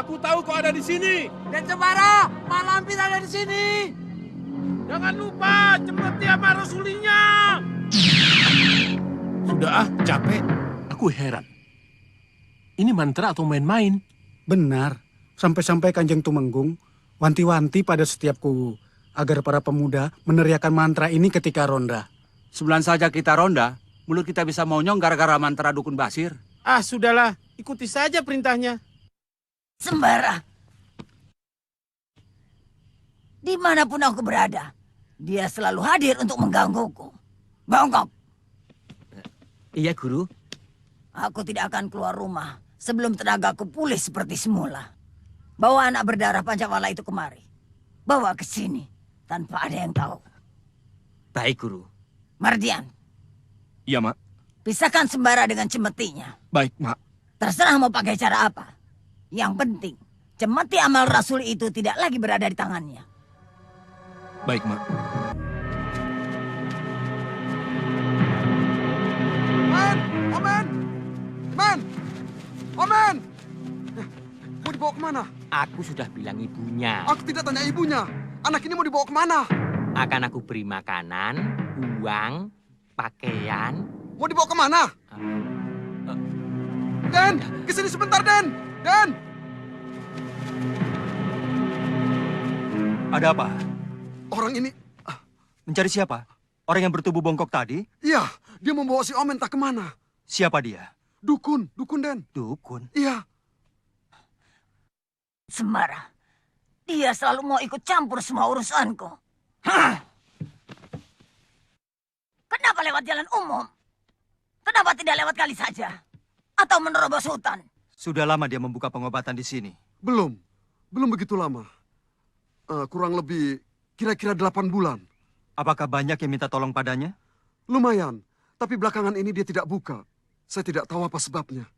Aku tahu kau ada di sini. Dan Sembara, Mak Lampir ada di sini. Jangan lupa, cemeti sama rasulinya. Sudah capek. Aku heran. Ini mantra atau main-main? Benar. Sampai-sampai Kanjeng Tumenggung wanti-wanti pada setiap kubu agar para pemuda meneriakan mantra ini ketika ronda. Sebulan saja kita ronda, mulut kita bisa monyong gara-gara mantra dukun basir. Ah, sudahlah. Ikuti saja perintahnya. Sembara, dimanapun aku berada, dia selalu hadir untuk menggangguku. Bongkok. Iya, Guru. Aku tidak akan keluar rumah sebelum tenagaku pulih seperti semula. Bawa anak berdarah Pancawala itu kemari. Bawa ke sini tanpa ada yang tahu. Baik, Guru. Mardian. Iya, Mak. Pisahkan Sembara dengan cemetinya. Baik, Mak. Terserah mau pakai cara apa. Yang penting, cemeti amal Rasul itu tidak lagi berada di tangannya. Baik, Mak. Man! Omen! Man! Omen! Mau dibawa kemana? Aku sudah bilang ibunya. Aku tidak tanya ibunya. Anak ini mau dibawa kemana? Akan aku beri makanan, uang, pakaian. Mau dibawa kemana? Den! Kesini sebentar, Den! Den! Ada apa? Orang ini... Mencari siapa? Orang yang bertubuh bongkok tadi? Iya, dia membawa si Omen tak kemana. Siapa dia? Dukun, Den. Dukun? Iya. Sembara, dia selalu mau ikut campur semua urusanku. Hah? Kenapa lewat jalan umum? Kenapa tidak lewat kali saja? Atau menerobos hutan? Sudah lama dia membuka pengobatan di sini. Belum begitu lama. Kurang lebih kira-kira 8 bulan. Apakah banyak yang minta tolong padanya? Lumayan, tapi belakangan ini dia tidak buka. Saya tidak tahu apa sebabnya.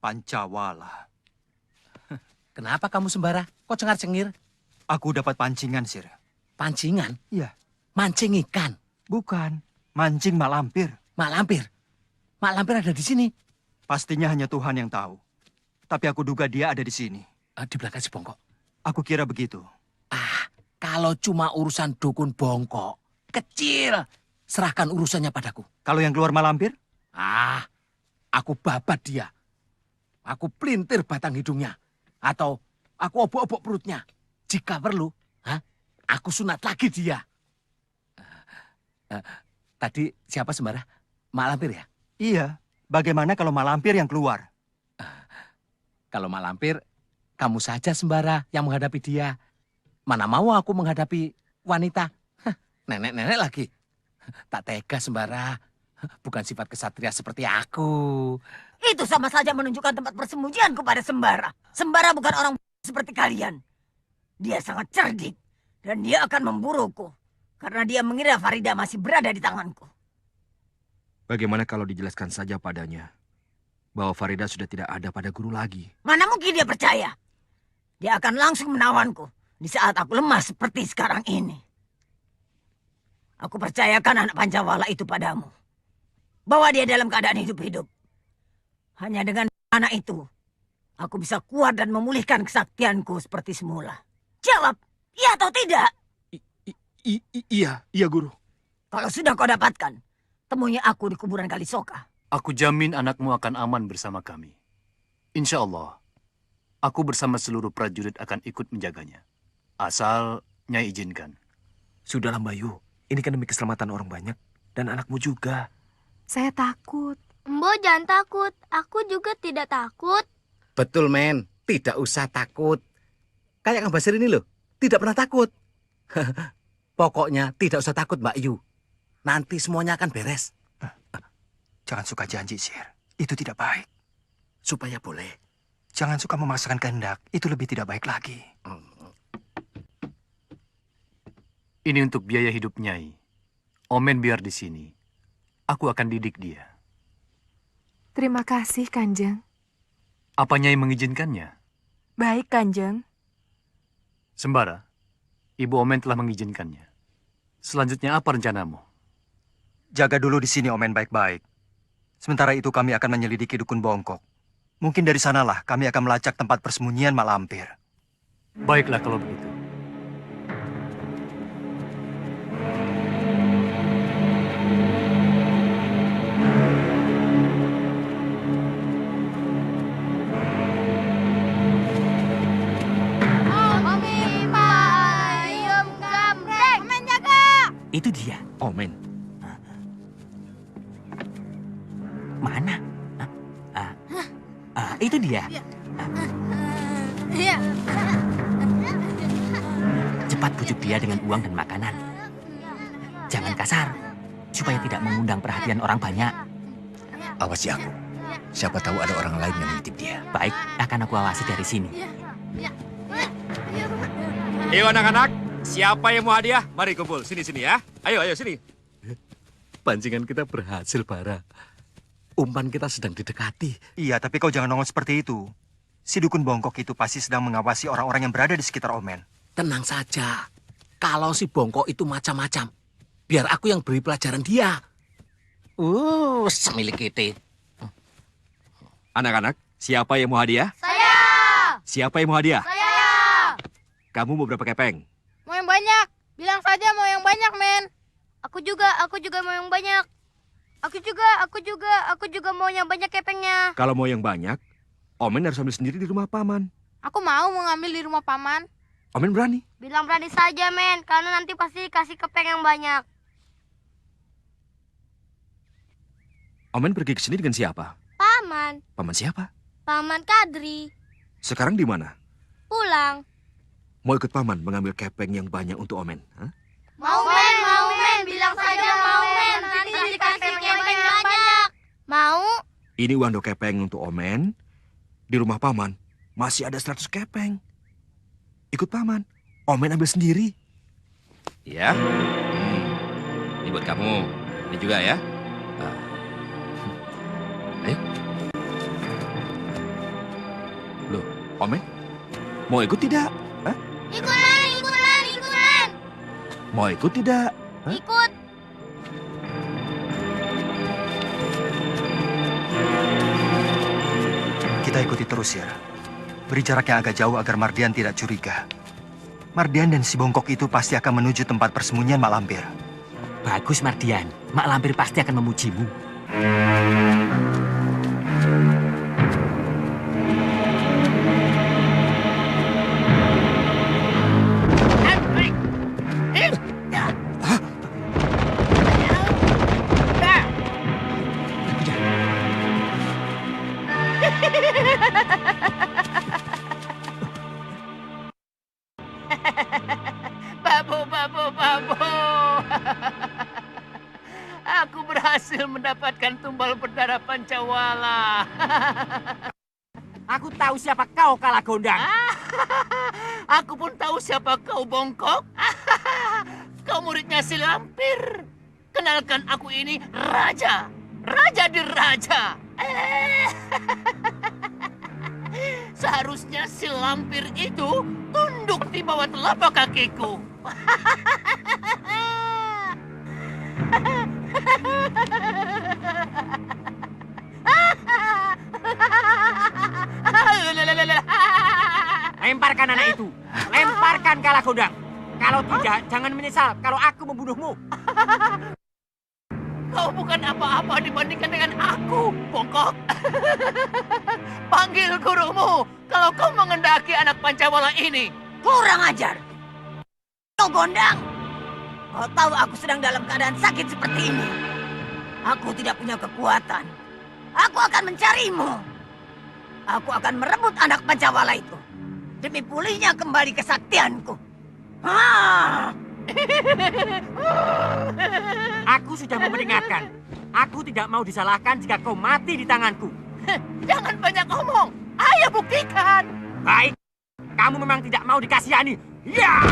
Pancawala. Kenapa kamu Sembara? Kok cengar-cengir? Aku dapat pancingan, Sir. Pancingan? Iya. Mancing ikan? Bukan. Mancing mak lampir. Mak lampir? Mak lampir ada di sini? Pastinya hanya Tuhan yang tahu. Tapi aku duga dia ada di sini. Di belakang si Bongkok? Aku kira begitu. Kalau cuma urusan dukun Bongkok, kecil. Serahkan urusannya padaku. Kalau yang keluar mak lampir? Aku babat dia. Aku pelintir batang hidungnya. Atau aku obok-obok perutnya. Jika perlu, aku sunat lagi dia. Tadi siapa Sembara? Mak Lampir ya? Iya. Bagaimana kalau mak lampir yang keluar? Kalau mak lampir, kamu saja Sembara yang menghadapi dia. Mana mau aku menghadapi wanita? Nenek-nenek lagi. Tak tega Sembara. Bukan sifat kesatria seperti aku. Itu sama saja menunjukkan tempat persembunyian kepada Sembara. Sembara bukan orang seperti kalian. Dia sangat cerdik. Dan dia akan memburuku. Karena dia mengira Farida masih berada di tanganku. Bagaimana kalau dijelaskan saja padanya bahwa Farida sudah tidak ada pada guru lagi? Mana mungkin dia percaya? Dia akan langsung menawanku di saat aku lemah seperti sekarang ini. Aku percayakan anak Pancawala itu padamu. Bawa dia dalam keadaan hidup-hidup. Hanya dengan anak itu, aku bisa kuat dan memulihkan kesaktianku seperti semula. Jawab, iya atau tidak? Iya, Guru. Kalau sudah kau dapatkan, temui aku di kuburan Kalisoka. Aku jamin anakmu akan aman bersama kami. Insya Allah, aku bersama seluruh prajurit akan ikut menjaganya. Asal Nyai izinkan. Sudahlah Bayu, ini kan demi keselamatan orang banyak. Dan anakmu juga. Saya takut. Mbok jangan takut, aku juga tidak takut. Betul men, tidak usah takut. Kayak Kang Basir ini loh, tidak pernah takut. Pokoknya tidak usah takut Mbak Yu. Nanti semuanya akan beres. Jangan suka janji, Sir. Itu tidak baik. Supaya boleh. Jangan suka memaksakan kehendak. Itu lebih tidak baik lagi. Ini untuk biaya hidup Nyai. Omen biar di sini. Aku akan didik dia. Terima kasih, Kanjeng. Apa Nyai mengizinkannya? Baik, Kanjeng. Sembara, Ibu Omen telah mengizinkannya. Selanjutnya apa rencanamu? Jaga dulu di sini, Omen, baik-baik. Sementara itu kami akan menyelidiki dukun Bongkok. Mungkin dari sanalah kami akan melacak tempat persembunyian Mak Lampir. Baiklah kalau begitu. Itu dia. Omen. Mana? Itu dia. Cepat bujuk dia dengan uang dan makanan. Jangan kasar, supaya tidak mengundang perhatian orang banyak. Awasi aku. Siapa tahu ada orang lain yang menitip dia. Baik, akan aku awasi dari sini. Ayo anak-anak, siapa yang mau hadiah? Mari kumpul, sini-sini ya. Ayo, sini. Pancingan kita berhasil, Bara. Umpan kita sedang didekati. Iya, tapi kau jangan nongol seperti itu. Si dukun Bongkok itu pasti sedang mengawasi orang-orang yang berada di sekitar Omen. Tenang saja. Kalau si Bongkok itu macam-macam, biar aku yang beri pelajaran dia. Semilik kita. Anak-anak, siapa yang mau hadiah? Saya. Siapa yang mau hadiah? Saya. Kamu mau berapa kepeng? Mau yang banyak. Bilang saja mau yang banyak, men. Aku juga mau yang banyak. Aku juga mau yang banyak kepengnya. Kalau mau yang banyak, Omen harus ambil sendiri di rumah paman. Aku mau mengambil di rumah paman. Omen berani. Bilang berani saja, men. Karena nanti pasti kasih kepeng yang banyak. Omen pergi ke sini dengan siapa? Paman. Paman siapa? Paman Kadri. Sekarang di mana? Pulang. Mau ikut paman mengambil kepeng yang banyak untuk Omen? Hah? Mau, men. Bilang saja mau, men. Nanti dikasih kepeng yang banyak. Mau? Ini uang do kepeng untuk Omen. Di rumah paman masih ada 100 kepeng. Ikut paman. Omen ambil sendiri. Ya. Ini buat kamu. Ini juga ya. Ayo. Loh, Omen? Mau ikut tidak? Hah? Ikut, men. Mau ikut tidak? Hah? Ikut. Kita ikuti terus ya. Beri jarak yang agak jauh agar Mardian tidak curiga. Mardian dan si Bongkok itu pasti akan menuju tempat persembunyian Mak Lampir. Bagus, Mardian. Mak Lampir pasti akan memujimu. Babu. Aku berhasil mendapatkan tumbal berdarah Pancawala. Aku tahu siapa kau, Kalagondang. Aku pun tahu siapa kau, Bongkok. Kau muridnya si Lampir. Kenalkan, aku ini Raja. Raja di Raja. Seharusnya si Lampir itu tunduk di bawah telapak kakiku. Lemparkan anak itu. Lemparkan Kalagondang. Kalau tidak, jangan menyesal kalau aku membunuhmu. Kau bukan apa-apa dibandingkan dengan aku, Bongkok. Panggil gurumu kalau kau mengendaki anak Pancawala ini. Kurang ajar. Kau Gondang. Kau tahu aku sedang dalam keadaan sakit seperti ini. Aku tidak punya kekuatan. Aku akan mencarimu. Aku akan merebut anak Pancawala itu. demi pulihnya kembali kesaktianku. Ah! Aku sudah memperingatkan. Aku tidak mau disalahkan jika kau mati di tanganku. Jangan banyak ngomong. Ayo buktikan. Baik, kamu memang tidak mau dikasihani. Ya!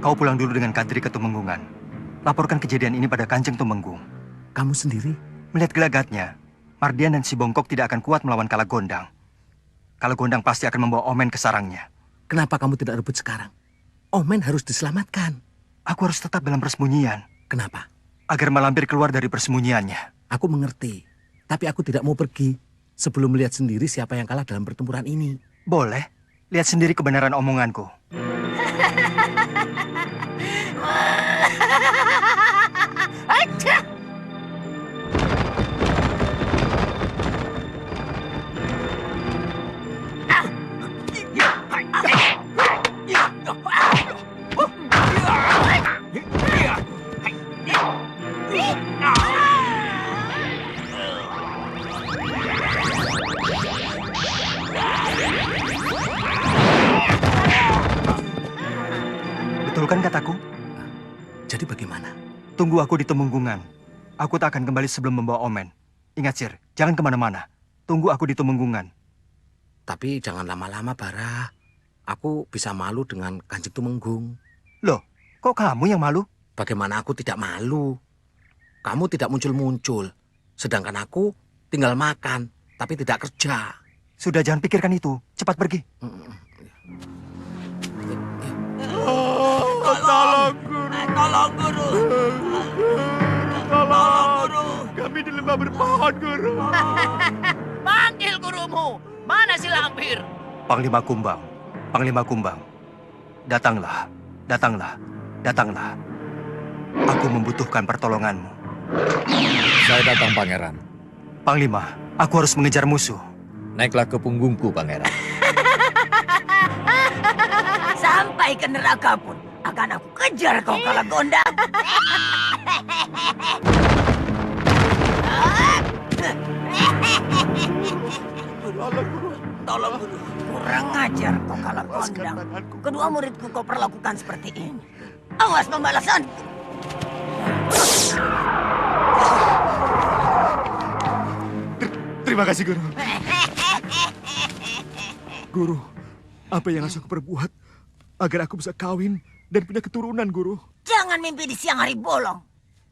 Kau pulang dulu dengan Kadri ke Tumenggungan. Laporkan kejadian ini pada Kanjeng Tumenggung. Kamu sendiri? Melihat gelagatnya, Mardian dan si Bongkok tidak akan kuat melawan Kalagondang. Kalagondang pasti akan membawa Omen ke sarangnya. Kenapa kamu tidak rebut sekarang? Omen harus diselamatkan. Aku harus tetap dalam persembunyian. Kenapa? Agar Malampir keluar dari persembunyiannya. Aku mengerti, tapi aku tidak mau pergi sebelum melihat sendiri siapa yang kalah dalam pertempuran ini. Boleh. Lihat sendiri kebenaran omonganku. Betul kan kataku? Jadi bagaimana? Tunggu aku di Tumenggungan. Aku tak akan kembali sebelum membawa Omen. Ingat, Sir, jangan kemana-mana. Tunggu aku di Tumenggungan. Tapi jangan lama-lama, Bara. Aku bisa malu dengan Kanjeng Tumenggung. Loh, kok kamu yang malu? Bagaimana aku tidak malu? Kamu tidak muncul-muncul. Sedangkan aku tinggal makan, tapi tidak kerja. Sudah, jangan pikirkan itu. Cepat pergi. Tolong, Guru. Tolong, Guru. Tolong, Guru. Kami di lembah berpohon, Guru. Panggil gurumu. Mana si Lampir? Panglima Kumbang. Panglima Kumbang. Datanglah. Datanglah. Datanglah. Aku membutuhkan pertolonganmu. Saya datang, Pangeran. Panglima, aku harus mengejar musuh. Naiklah ke punggungku, Pangeran. Sampai ke neraka pun akan aku kejar kau Kalagondang. Tolong, Guru. Kurang ajar kau Kalagondang. Kedua muridku kau perlakukan seperti ini. Awas pembalasanku. Terima kasih, Guru. Guru, apa yang harus aku perbuat agar aku bisa kawin dan punya keturunan, Guru? Jangan mimpi di siang hari bolong.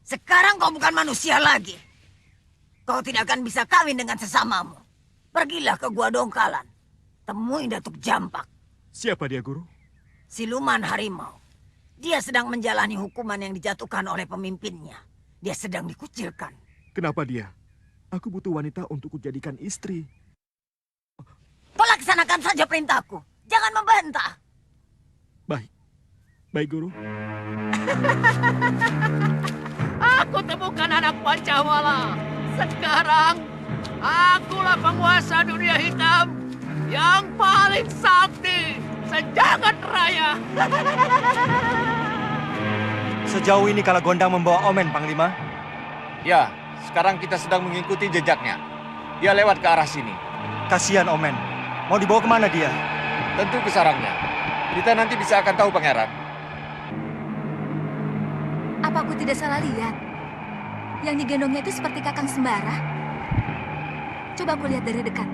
Sekarang kau bukan manusia lagi. Kau tidak akan bisa kawin dengan sesamamu. Pergilah ke Gua Dongkalan. Temui Datuk Jampak. Siapa dia, Guru? Siluman harimau. Dia sedang menjalani hukuman yang dijatuhkan oleh pemimpinnya. Dia sedang dikucilkan. Kenapa dia? Aku butuh wanita untuk kujadikan istri. Kau laksanakan saja perintahku. Jangan membantah. Baik. Baik, Guru. Aku temukan anak Pancawala. Sekarang, akulah penguasa dunia hitam yang paling sakti sejagat raya. Sejauh ini Kalagondang membawa Omen, Panglima. Ya, sekarang kita sedang mengikuti jejaknya. Dia lewat ke arah sini. Kasihan Omen. Mau dibawa kemana dia? Tentu ke sarangnya. Kita nanti bisa akan tahu, Pangeran. Apa aku tidak salah lihat? Yang digendongnya itu seperti Kakang Sembara. Coba aku lihat dari dekat.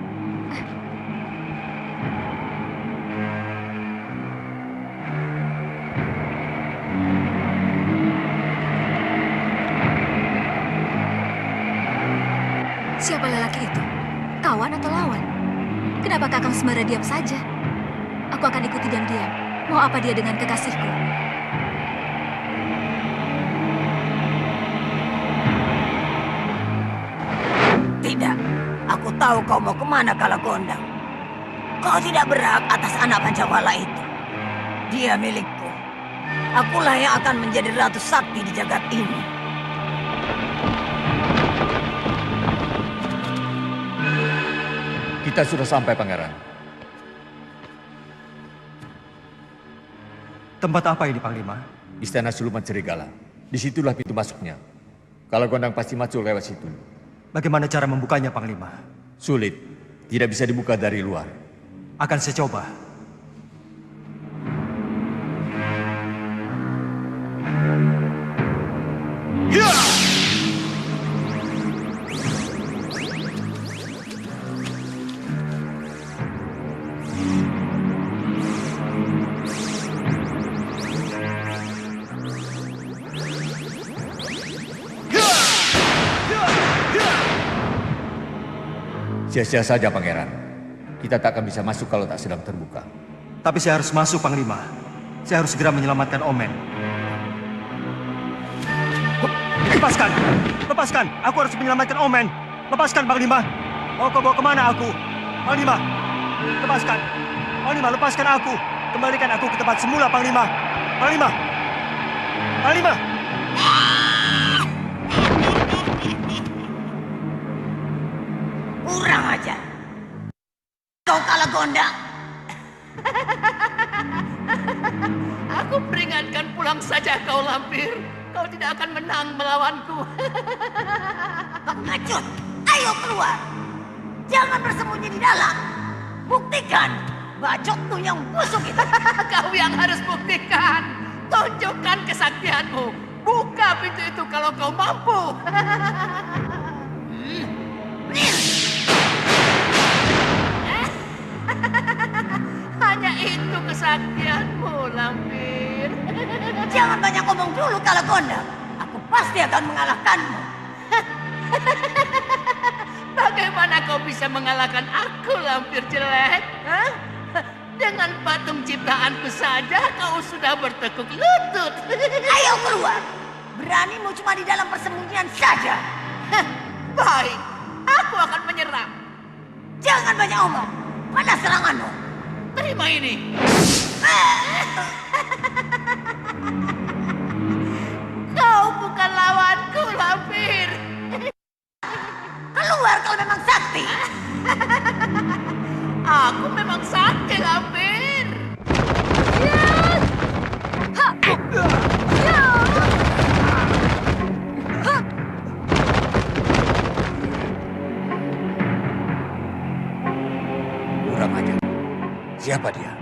Siapa lelaki itu? Kawan atau lawan? Kenapa Kakang Sembara diam saja? Aku akan ikuti diam-diam. Mau apa dia dengan kekasihku? Tidak, aku tahu kau mau kemana Kalagondang. Kau tidak berhak atas anak Pancawala itu. Dia milikku. Akulah yang akan menjadi ratu sakti di jagat ini. Kita sudah sampai, Pangeran. Tempat apa ini, Panglima? Istana Siluman Serigala. Disitulah pintu masuknya. Kalagondang pasti masuk lewat situ. Bagaimana cara membukanya, Panglima? Sulit. Tidak bisa dibuka dari luar. Akan saya coba. Sia-sia saja, Pangeran. Kita tak akan bisa masuk kalau tak sedang terbuka. Tapi saya harus masuk, Panglima. Saya harus segera menyelamatkan Omen. Lepaskan! Lepaskan! Aku harus menyelamatkan Omen! Lepaskan, Panglima! Mau kau bawa kemana aku? Panglima! Lepaskan! Panglima, lepaskan aku! Kembalikan aku ke tempat semula, Panglima! Panglima! Panglima! Kurang ajar. Kau Kalagondang. Aku peringatkan, pulang saja kau lampir. Kau tidak akan menang melawanku. Pengecut, ayo keluar. Jangan bersembunyi di dalam. Buktikan bacotmu yang busuk itu. Kau yang harus buktikan. Tunjukkan kesaktianmu. Buka pintu itu kalau kau mampu. Hanya itu kesaktianmu, lampir. Jangan banyak ngomong dulu, Kalagondang. Aku pasti akan mengalahkanmu. Bagaimana kau bisa mengalahkan aku, lampir jelek? Hah? Dengan patung ciptaanku saja kau sudah bertekuk lutut. Ayo keluar. Beranimu cuma di dalam persembunyian saja. Baik, aku akan menyerang. Jangan banyak omong. Mana seranganmu? Terima ini. Kau bukan lawanku, lampir. Keluar kalau memang sakti. Aku memang sakti, lampir. Kurang ajar. Siapa dia?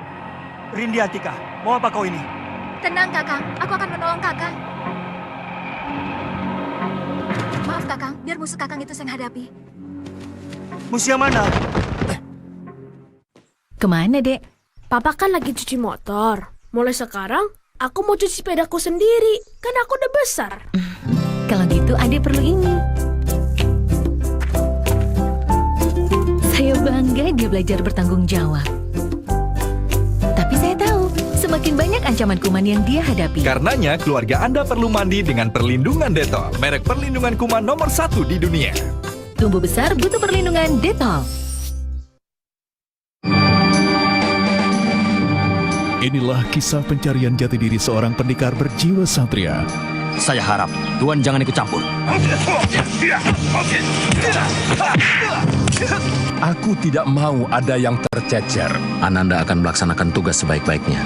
Rindi Atika, mau apa kau ini? Tenang, Kakang. Aku akan menolong Kakang. Maaf, Kakang. Biar musuh Kakang itu saya hadapi. Musuh yang mana? Kemana, Dek? Papa kan lagi cuci motor. Mulai sekarang, aku mau cuci sepedaku sendiri. Kan aku udah besar. Kalau gitu, Adek perlu ini. Saya bangga dia belajar bertanggung jawab. Tapi saya tahu, semakin banyak ancaman kuman yang dia hadapi. Karenanya, keluarga Anda perlu mandi dengan perlindungan Dettol, merek perlindungan kuman nomor 1 di dunia. Tumbuh besar butuh perlindungan Dettol. Inilah kisah pencarian jati diri seorang pendekar berjiwa satria. Saya harap Tuan jangan ikut campur. Aku tidak mau ada yang tercecer. Ananda akan melaksanakan tugas sebaik-baiknya.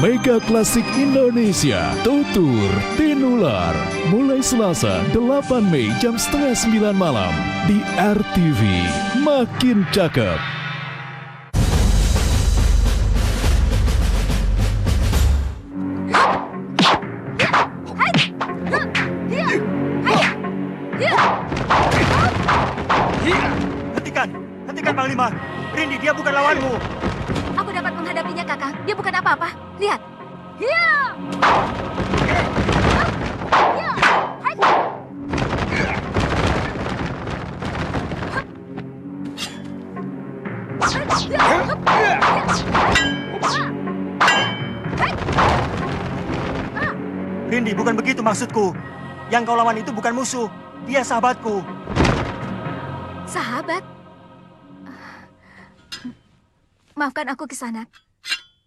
Mega Klasik Indonesia, Tutur Tinular. Mulai Selasa 8 Mei jam 8:30 malam di RTV. Makin cakep. Hentikan Panglima. Rindi, dia bukan lawanmu. Aku dapat menghadapinya, Kakang. Dia bukan apa-apa. Lihat. Rindi, bukan begitu maksudku. Yang kau lawan itu bukan musuh. Dia sahabatku. Sahabat? Maafkan aku, Kisanak.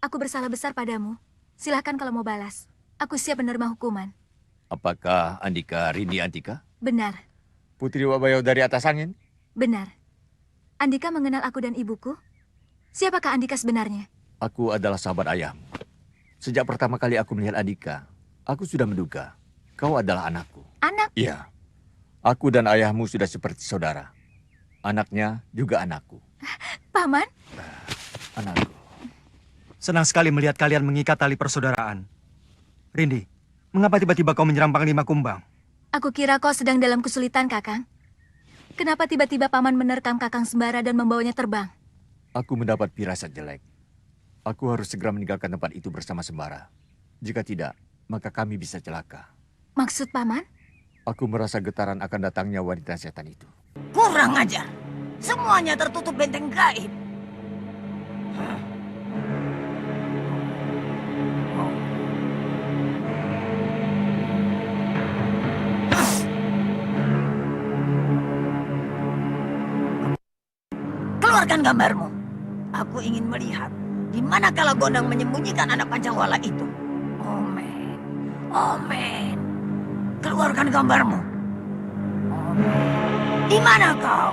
Aku bersalah besar padamu. Silahkan kalau mau balas. Aku siap menerima hukuman. Apakah Andika Rindi Antika? Benar, Putri Wabayo dari atas angin? benar. Andika mengenal aku dan ibuku. Siapakah Andika sebenarnya? Aku adalah sahabat ayahmu. Sejak pertama kali aku melihat Andika, aku sudah menduga kau adalah anakku. Anak? Iya. Aku dan ayahmu sudah seperti saudara. Anaknya juga anakku. Paman? Anakku. Senang sekali melihat kalian mengikat tali persaudaraan. Rindi, mengapa tiba-tiba kau menyerang Panglima Kumbang? Aku kira kau sedang dalam kesulitan, Kakang. Kenapa tiba-tiba Paman menerkam Kakang Sembara dan membawanya terbang? Aku mendapat firasat jelek. Aku harus segera meninggalkan tempat itu bersama Sembara. Jika tidak, maka kami bisa celaka. Maksud Paman? Aku merasa getaran akan datangnya wanita setan itu. Kurang ajar. Semuanya tertutup benteng gaib. Keluarkan gambarmu. Aku ingin melihat di mana kala Gondang menyembunyikan anak Pancawala itu. Omen. Omen. Keluarkan gambarmu. Omen. Di mana kau?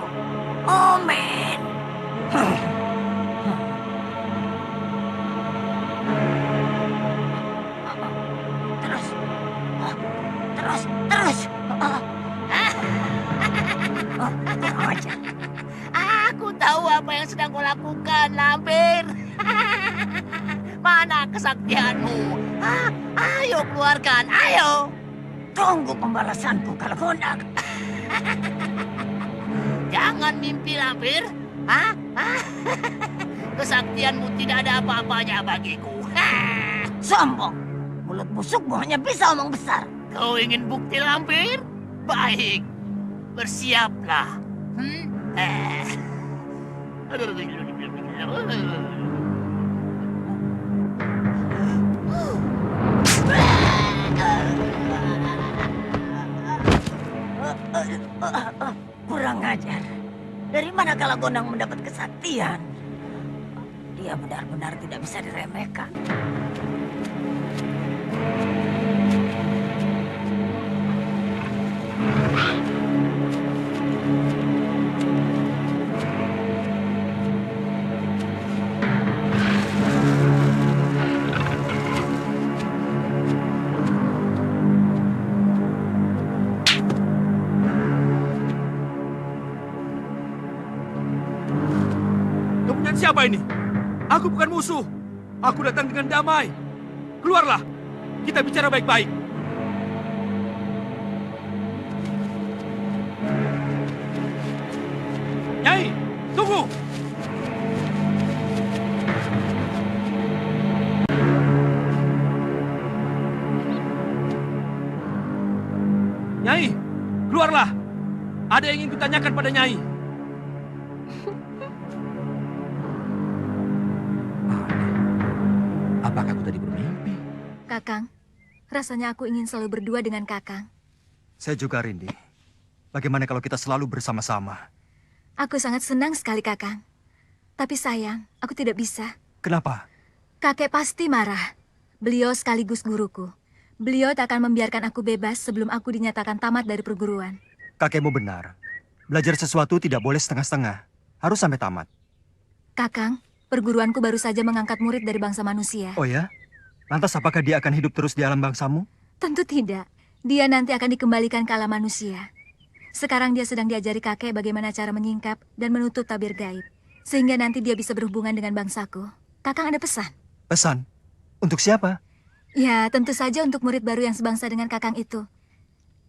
Omen. Terus. Terus. Kurang ajar. Aku tahu apa yang sedang kau lakukan, Lampir. Mana kesaktianmu? Ayo keluarkan, ayo. Tunggu pembalasanku kalau Gondang. Jangan mimpi, Lampir. Kesaktianmu tidak ada apa-apanya bagiku. Sombong. Mulut busukmu hanya bisa omong besar. Kau ingin bukti, Lampir? Baik. Bersiaplah. Kurang ajar. Dari mana kala Gondang mendapat kesaktian? Dia benar-benar tidak bisa diremehkan. Kepunyaan siapa ini? Aku bukan musuh. Aku datang dengan damai. Keluarlah. Kita bicara baik-baik. Nyai, tunggu. Nyai, keluarlah. Ada yang ingin kutanyakan pada Nyai. Apakah aku tadi bermimpi? Kakang, rasanya aku ingin selalu berdua dengan Kakang. Saya juga, Rindi. Bagaimana kalau kita selalu bersama-sama? Aku sangat senang sekali, Kakang. Tapi sayang, aku tidak bisa. Kenapa? Kakek pasti marah. Beliau sekaligus guruku. Beliau tak akan membiarkan aku bebas sebelum aku dinyatakan tamat dari perguruan. Kakekmu benar. Belajar sesuatu tidak boleh setengah-setengah. Harus sampai tamat. Kakang, perguruanku baru saja mengangkat murid dari bangsa manusia. Oh ya? Lantas apakah dia akan hidup terus di alam bangsamu? Tentu tidak. Dia nanti akan dikembalikan ke alam manusia. Sekarang dia sedang diajari kakek bagaimana cara menyingkap dan menutup tabir gaib. Sehingga nanti dia bisa berhubungan dengan bangsaku. Kakang ada pesan? Pesan? Untuk siapa? Ya, tentu saja untuk murid baru yang sebangsa dengan Kakang itu.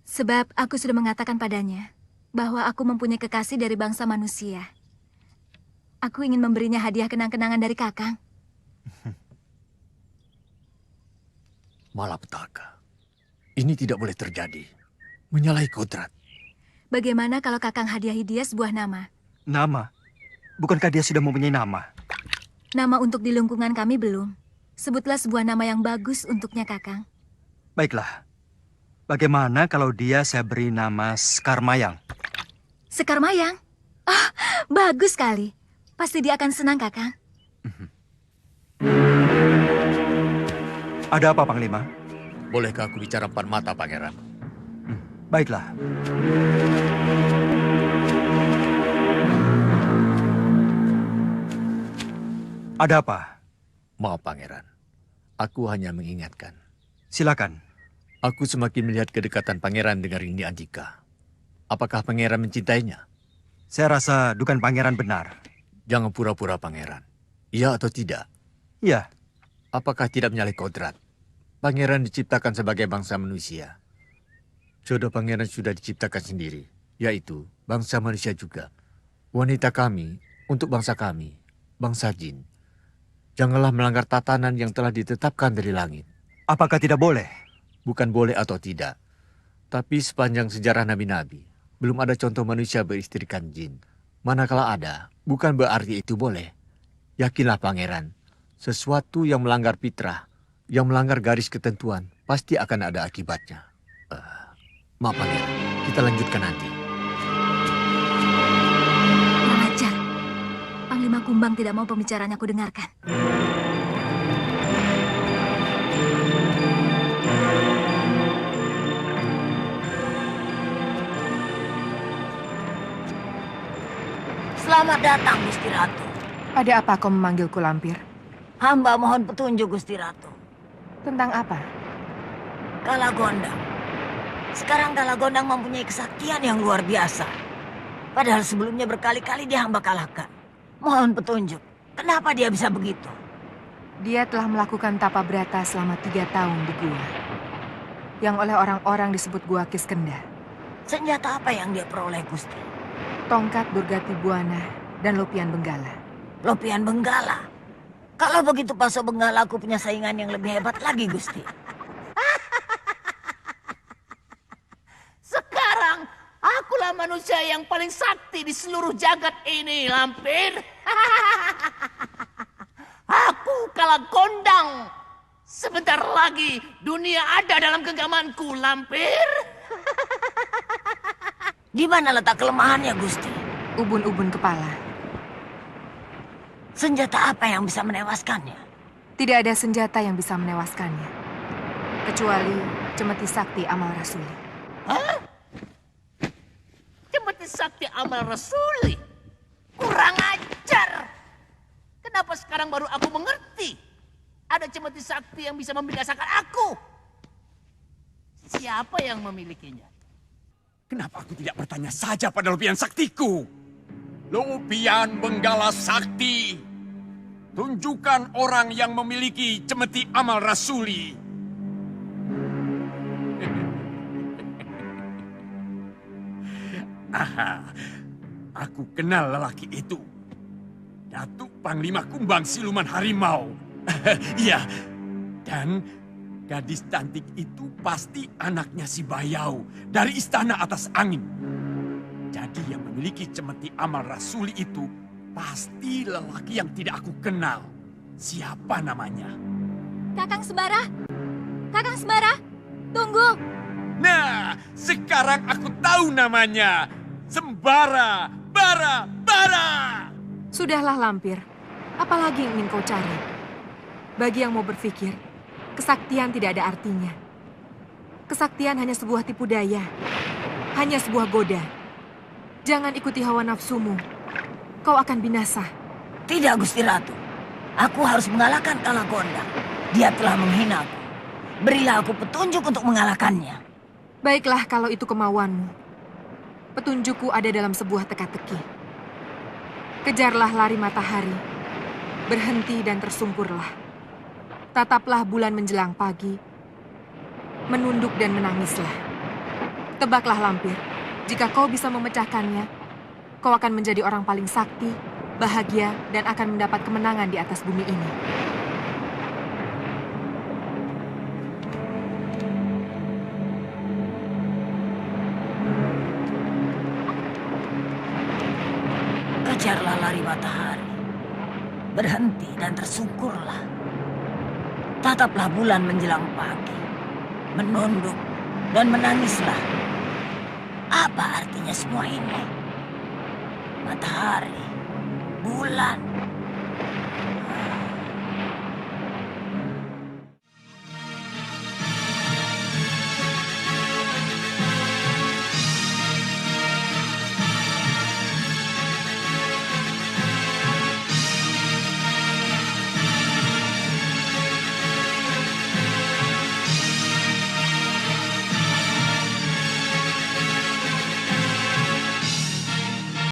Sebab aku sudah mengatakan padanya bahwa aku mempunyai kekasih dari bangsa manusia. Aku ingin memberinya hadiah kenang-kenangan dari Kakang. Malapetaka. Ini tidak boleh terjadi. Menyalahi kodrat. Bagaimana kalau Kakang hadiahi dia sebuah nama? Nama? Bukankah dia sudah mempunyai nama? Nama untuk di lingkungan kami belum. Sebutlah sebuah nama yang bagus untuknya, Kakang. Baiklah. Bagaimana kalau dia saya beri nama Sekar Mayang? Sekar Mayang? Oh, bagus sekali. Pasti dia akan senang, Kakang. Ada apa, Panglima? Bolehkah aku bicara empat mata, Pangeran? Baiklah. Ada apa? Maaf, Pangeran. Aku hanya mengingatkan. Silakan. Aku semakin melihat kedekatan Pangeran dengan Rini Andika. Apakah Pangeran mencintainya? Saya rasa dugaan Pangeran benar. Jangan pura-pura, Pangeran. Iya atau tidak? Iya. Apakah tidak menyalahi kodrat? Pangeran diciptakan sebagai bangsa manusia. Jodoh Pangeran sudah diciptakan sendiri, yaitu bangsa manusia juga. Wanita kami untuk bangsa kami, bangsa jin. Janganlah melanggar tatanan yang telah ditetapkan dari langit. Apakah tidak boleh? Bukan boleh atau tidak. Tapi sepanjang sejarah nabi-nabi, belum ada contoh manusia beristrikan jin. Manakala ada, bukan berarti itu boleh. Yakinlah, Pangeran, sesuatu yang melanggar fitrah, yang melanggar garis ketentuan, pasti akan ada akibatnya. Maaf, Pangeran, kita lanjutkan nanti. Kurang ajar. Panglima Kumbang tidak mau pembicaraan aku dengarkan. Selamat datang, Gusti Ratu. Ada apa kau memanggilku, Lampir? Hamba mohon petunjuk, Gusti Ratu. Tentang apa? Kalagondang. Sekarang Kalagondang mempunyai kesaktian yang luar biasa. Padahal sebelumnya berkali-kali dia hamba kalahkan. Mohon petunjuk, kenapa dia bisa begitu? Dia telah melakukan tapa brata selama 3 tahun di gua. Yang oleh orang-orang disebut Gua Kiskendha. Senjata apa yang dia peroleh, Gusti? Tongkat Durgati Buana dan Lopian Benggala. Lopian Benggala? Kalau begitu Paso Benggala aku punya saingan yang lebih hebat lagi, Gusti. Sekarang akulah manusia yang paling sakti di seluruh jagat ini, Lampir. Aku Kalagondang. Sebentar lagi dunia ada dalam genggamanku, Lampir. Di mana letak kelemahannya, Gusti? Ubun-ubun kepala. Senjata apa yang bisa menewaskannya? Tidak ada senjata yang bisa menewaskannya. Kecuali Cemeti Sakti Amal Rasuli. Hah? Cemeti Sakti Amal Rasuli? Kurang ajar. Kenapa sekarang baru aku mengerti? Ada Cemeti Sakti yang bisa membinasakan aku. Siapa yang memilikinya? Kenapa aku tidak bertanya saja pada Lopian Saktiku? Lopian Benggala Sakti. Tunjukkan orang yang memiliki Cemeti Amal Rasuli. Aha, aku kenal lelaki itu. Datuk Panglima Kumbang Siluman Harimau. Iya, dan gadis cantik itu pasti anaknya si Bayau dari Istana Atas Angin. Jadi yang memiliki Cemeti Amal Rasuli itu pasti lelaki yang tidak aku kenal. Siapa namanya? Kakang Sembara! Kakang Sembara! Tunggu! Nah, sekarang aku tahu namanya. Sembara! Bara! Sudahlah, Lampir. Apalagi yang ingin kau cari? Bagi yang mau berpikir, kesaktian tidak ada artinya. Kesaktian hanya sebuah tipu daya. Hanya sebuah goda. Jangan ikuti hawa nafsumu. Kau akan binasa. Tidak, Gusti Ratu. Aku harus mengalahkan Kalagondang. Dia telah menghina aku. Berilah aku petunjuk untuk mengalahkannya. Baiklah kalau itu kemauanmu. Petunjukku ada dalam sebuah teka-teki. Kejarlah lari matahari. Berhenti dan tersungkurlah. Tataplah bulan menjelang pagi. Menunduk dan menangislah. Tebaklah, Lampir. Jika kau bisa memecahkannya, kau akan menjadi orang paling sakti, bahagia, dan akan mendapat kemenangan di atas bumi ini. Kejarlah lari matahari. berhenti dan tersungkurlah. Tataplah bulan menjelang pagi, menunduk dan menangislah. Apa artinya semua ini? Matahari, bulan,